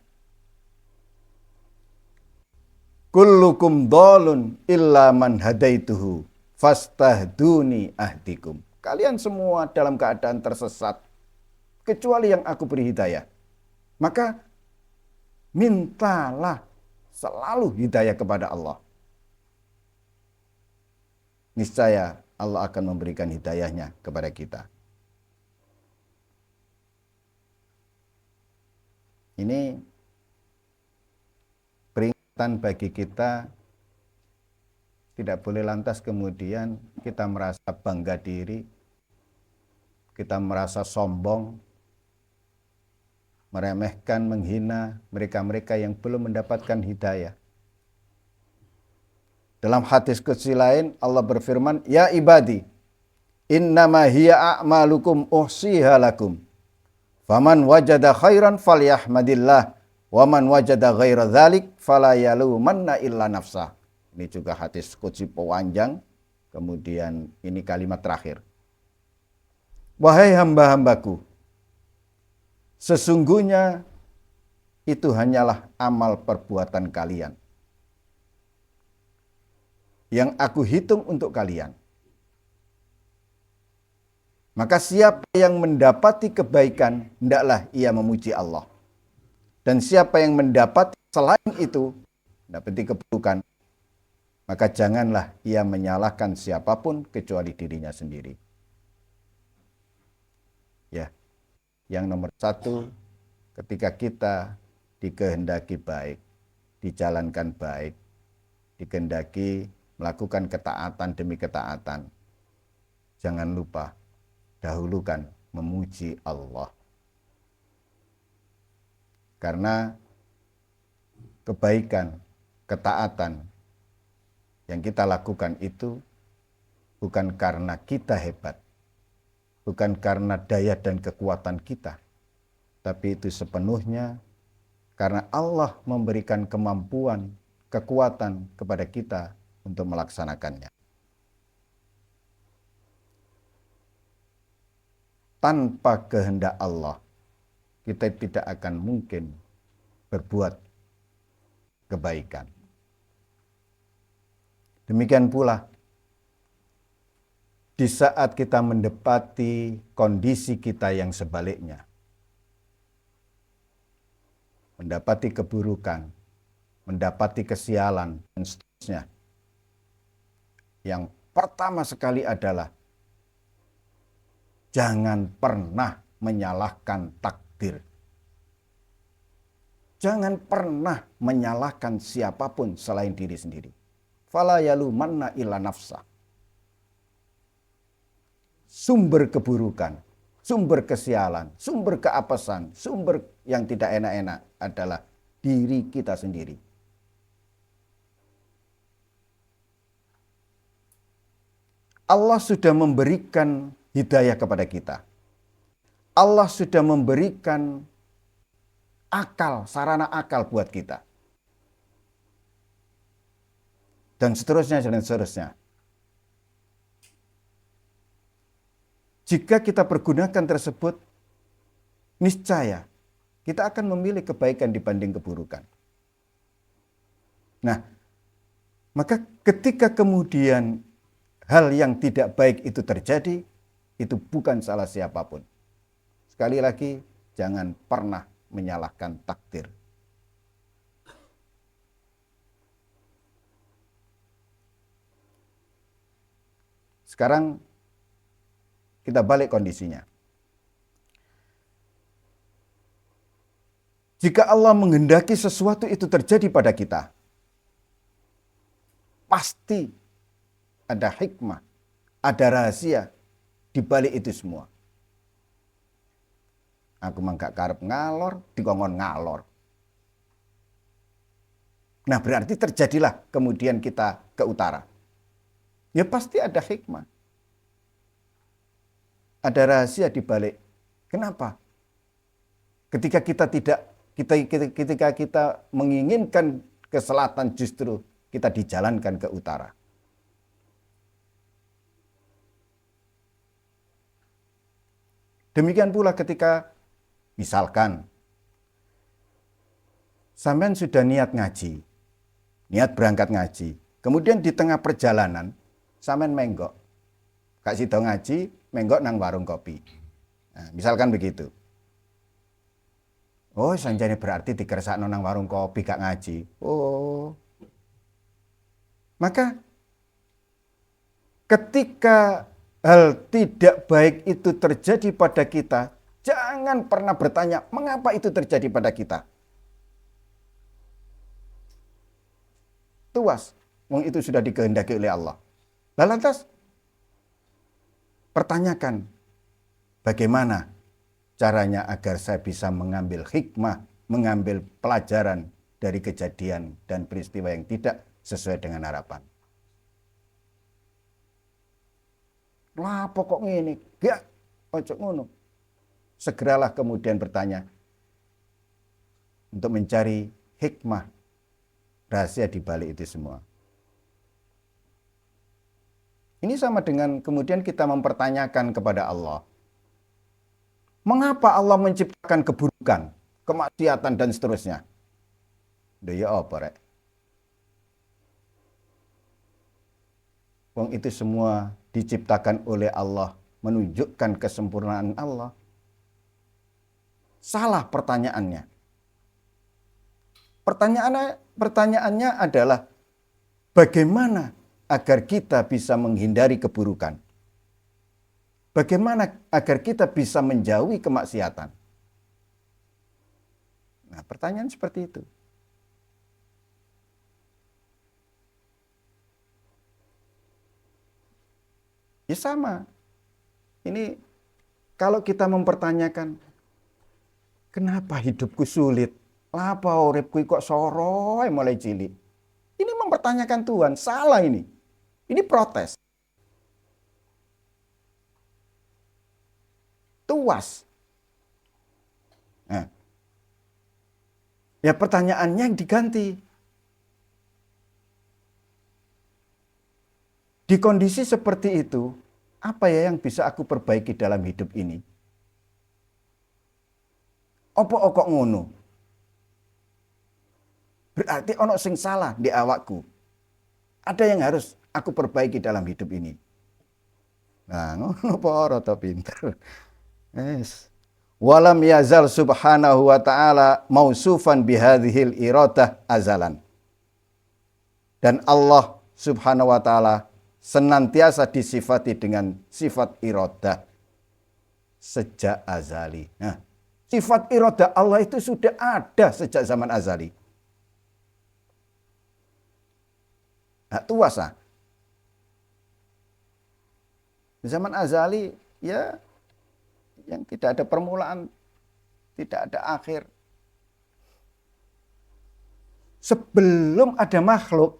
Kullukum dhalun illa man hadaituhu, fastahduni ahdikum. Kalian semua dalam keadaan tersesat, kecuali yang aku beri hidayah. Maka mintalah selalu hidayah kepada Allah, niscaya Allah akan memberikan hidayahnya kepada kita. Ini peringatan bagi kita, tidak boleh lantas kemudian kita merasa bangga diri, kita merasa sombong, meremehkan, menghina mereka-mereka yang belum mendapatkan hidayah. Dalam hadis qudsi lain Allah berfirman, "Ya ibadi, innama hiya a'malukum uhsiha lakum. Faman wajada khairan falyahmadillah, waman wajada ghaira dzalik fala yalumanna illa nafsah." Ini juga hadis qudsi panjang. Kemudian ini kalimat terakhir. Wahai hamba-hambaku, sesungguhnya itu hanyalah amal perbuatan kalian yang aku hitung untuk kalian. Maka siapa yang mendapati kebaikan, hendaklah ia memuji Allah. Dan siapa yang mendapati selain itu, mendapati keburukan, maka janganlah ia menyalahkan siapapun kecuali dirinya sendiri. Ya, yang nomor satu, ketika kita dikehendaki baik, dijalankan baik, dikehendaki melakukan ketaatan demi ketaatan, jangan lupa dahulukan memuji Allah. Karena kebaikan, ketaatan yang kita lakukan itu bukan karena kita hebat, bukan karena daya dan kekuatan kita, tapi itu sepenuhnya karena Allah memberikan kemampuan, kekuatan kepada kita untuk melaksanakannya. Tanpa kehendak Allah, kita tidak akan mungkin berbuat kebaikan. Demikian pula, di saat kita mendapati kondisi kita yang sebaliknya, mendapati keburukan, mendapati kesialan, dan seterusnya, yang pertama sekali adalah jangan pernah menyalahkan takdir. Jangan pernah menyalahkan siapapun selain diri sendiri. Fala yalumanna illa nafsa. Sumber keburukan, sumber kesialan, sumber keapesan, sumber yang tidak enak-enak adalah diri kita sendiri. Allah sudah memberikan hidayah kepada kita. Allah sudah memberikan akal, sarana akal buat kita. Dan seterusnya, dan seterusnya. Jika kita pergunakan tersebut, niscaya kita akan memilih kebaikan dibanding keburukan. Nah, maka ketika kemudian hal yang tidak baik itu terjadi, itu bukan salah siapapun. Sekali lagi, jangan pernah menyalahkan takdir. Sekarang kita balik kondisinya. Jika Allah menghendaki sesuatu itu terjadi pada kita, pasti ada hikmah, ada rahasia di balik itu semua. Aku mah gak karep ngalor, dikongkon ngalor. Nah, berarti terjadilah kemudian kita ke utara. Ya pasti ada hikmah. Ada rahasia di balik. Kenapa? Ketika kita menginginkan ke selatan, justru kita dijalankan ke utara. Demikian pula ketika misalkan sampean sudah niat ngaji, niat berangkat ngaji, kemudian di tengah perjalanan sampean menggok, gak sida ngaji, menggok nang warung kopi. Nah, misalkan begitu. Oh, sanjane berarti dikersakno nang warung kopi gak ngaji. Oh. Maka ketika hal tidak baik itu terjadi pada kita, jangan pernah bertanya mengapa itu terjadi pada kita. Tuas, wong itu sudah dikehendaki oleh Allah. Lantas pertanyakan bagaimana caranya agar saya bisa mengambil hikmah, mengambil pelajaran dari kejadian dan peristiwa yang tidak sesuai dengan harapan. Lah pokok ngene, gak ojo ngono. Segeralah kemudian bertanya untuk mencari hikmah rahasia di balik itu semua. Ini sama dengan kemudian kita mempertanyakan kepada Allah. Mengapa Allah menciptakan keburukan, kemaksiatan dan seterusnya? Ya apa rek? Wong itu semua diciptakan oleh Allah, menunjukkan kesempurnaan Allah. Salah pertanyaannya. Pertanyaannya adalah bagaimana agar kita bisa menghindari keburukan? Bagaimana agar kita bisa menjauhi kemaksiatan? Nah, pertanyaan seperti itu. Ya sama. Ini kalau kita mempertanyakan, kenapa hidupku sulit? Apa uripku kok soroy mulai cilik? Ini mempertanyakan Tuhan, salah ini. Ini protes. Tuas. Nah, ya pertanyaannya yang diganti. Di kondisi seperti itu, apa ya yang bisa aku perbaiki dalam hidup ini? Apa kok ngono? Berarti ono sing salah di awakku. Ada yang harus aku perbaiki dalam hidup ini. Nah, ngono para to pinter. Yes. Walam yazal subhanahu wa ta'ala mausufan bihadhil iradah azalan. Dan Allah subhanahu wa ta'ala senantiasa disifati dengan sifat iradah sejak azali. Nah, sifat iradah Allah itu sudah ada sejak zaman azali. Nah, tuasa. Zaman azali ya yang tidak ada permulaan, tidak ada akhir. Sebelum ada makhluk,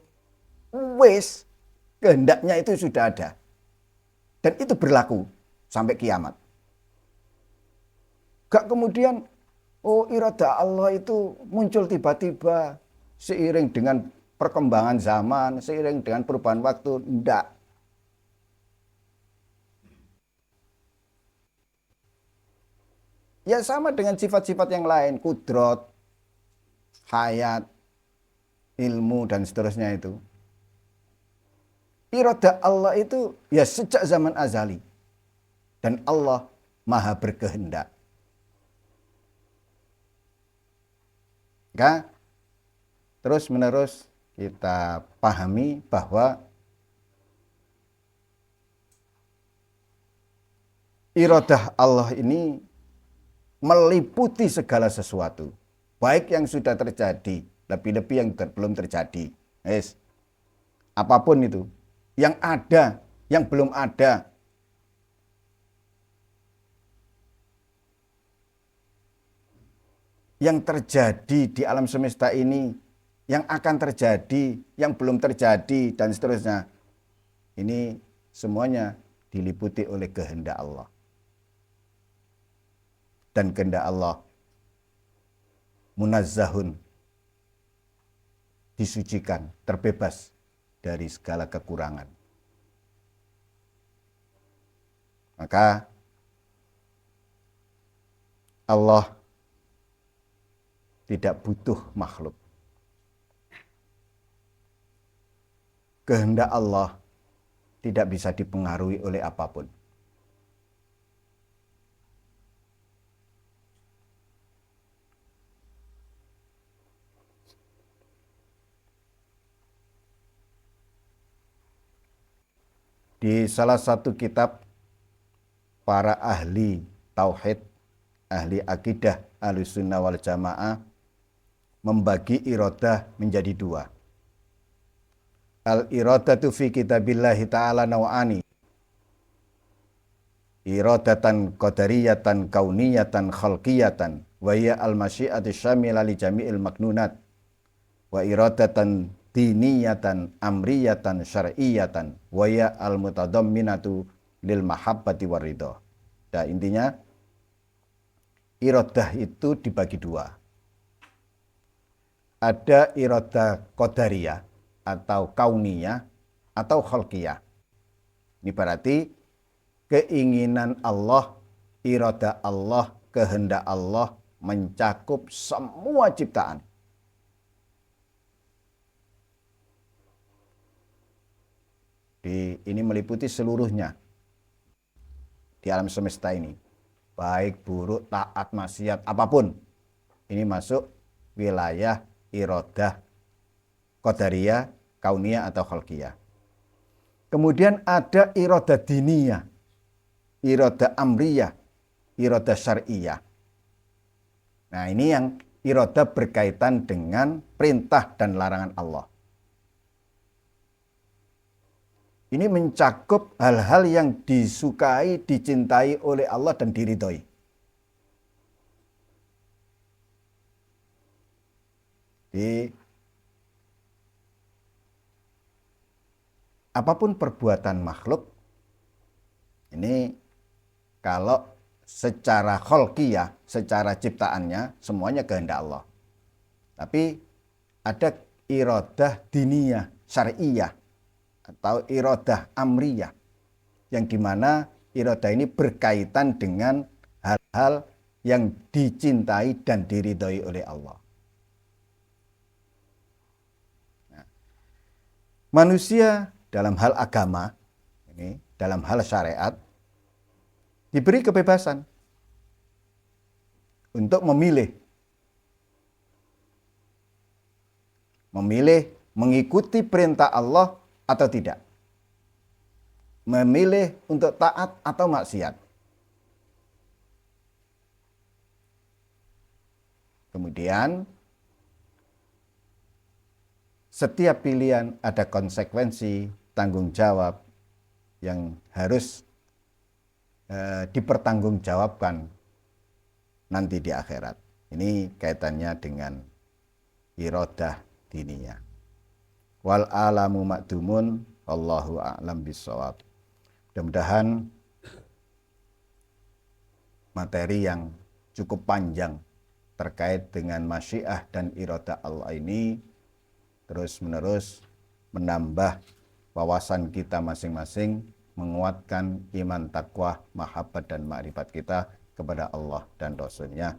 wis kehendaknya itu sudah ada. Dan itu berlaku sampai kiamat. Gak kemudian, oh iradah Allah itu muncul tiba-tiba seiring dengan perkembangan zaman, seiring dengan perubahan waktu. Enggak. Ya sama dengan sifat-sifat yang lain, kudrot, hayat, ilmu, dan seterusnya itu. Iradah Allah itu ya sejak zaman azali. Dan Allah maha berkehendak. Maka terus menerus kita pahami bahwa iradah Allah ini meliputi segala sesuatu. Baik yang sudah terjadi, lebih-lebih yang belum terjadi. Yes. Apapun itu. Yang ada, yang belum ada. Yang terjadi di alam semesta ini, yang akan terjadi, yang belum terjadi, dan seterusnya. Ini semuanya diliputi oleh kehendak Allah. Dan kehendak Allah munazzahun, disucikan, terbebas dari segala kekurangan. Maka Allah tidak butuh makhluk. Kehendak Allah tidak bisa dipengaruhi oleh apapun. Di salah satu kitab para ahli tauhid, ahli akidah, ahli sunnah wal jamaah membagi iradah menjadi dua. Al-iradatu fi kitabillahi ta'ala naw'ani. Iradatan qadariyatan kauniyatan khalqiyatan wa hiya al-masyi'atu syamila li jami'il maknunat wa iradatan diniyatan amriyatan syar'iyatan wa hiya al-mutadamminatu lil mahabbati waridho. Nah, intinya iradah itu dibagi dua. Ada iradah qadariyah atau kauniyah atau khalqiyah. Ini berarti keinginan Allah, iradah Allah, kehendak Allah mencakup semua ciptaan. Ini meliputi seluruhnya di alam semesta ini. Baik, buruk, taat, maksiat, apapun. Ini masuk wilayah iradah qadariyah, kauniyah atau khalqiyah. Kemudian ada iradah diniyah, iradah amriyah, iradah syar'iyah. Nah, ini yang iradah berkaitan dengan perintah dan larangan Allah. Ini mencakup hal-hal yang disukai, dicintai oleh Allah dan diridhoi. Apapun perbuatan makhluk, ini kalau secara kholqiyah, secara ciptaannya, semuanya kehendak Allah. Tapi ada iradah diniyah, syar'iyah, atau iradah amriyah, yang dimana iradah ini berkaitan dengan hal-hal yang dicintai dan diridhoi oleh Allah. Nah, manusia dalam hal agama, ini dalam hal syariat, diberi kebebasan untuk memilih mengikuti perintah Allah atau tidak, memilih untuk taat atau maksiat. Kemudian setiap pilihan ada konsekuensi, tanggung jawab yang harus dipertanggungjawabkan nanti di akhirat. Ini kaitannya dengan iradah diniyah. Wal alamu makdumun, wallahu a'lam bishawab. Mudah-mudahan materi yang cukup panjang terkait dengan masyiah dan iradah Allah ini terus-menerus menambah wawasan kita masing-masing, menguatkan iman, takwa, mahabbat dan ma'rifat kita kepada Allah dan Rasul-Nya,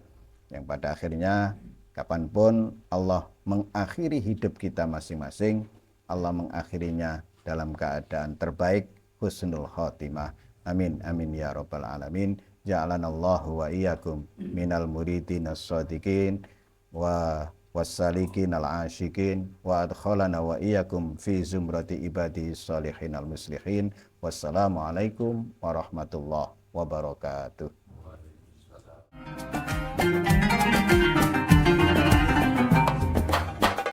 yang pada akhirnya kapanpun Allah mengakhiri hidup kita masing-masing, Allah mengakhirinya dalam keadaan terbaik, husnul khotimah. Amin, amin ya rabbal alamin. Ja'alanallahu wa iyyakum minal muridin as-sadiqin wa wassalikin al-asyikin wa adkhalana wa iyyakum fi zumrati ibadi salihin al-muslihin. Wassalamualaikum warahmatullahi wabarakatuh.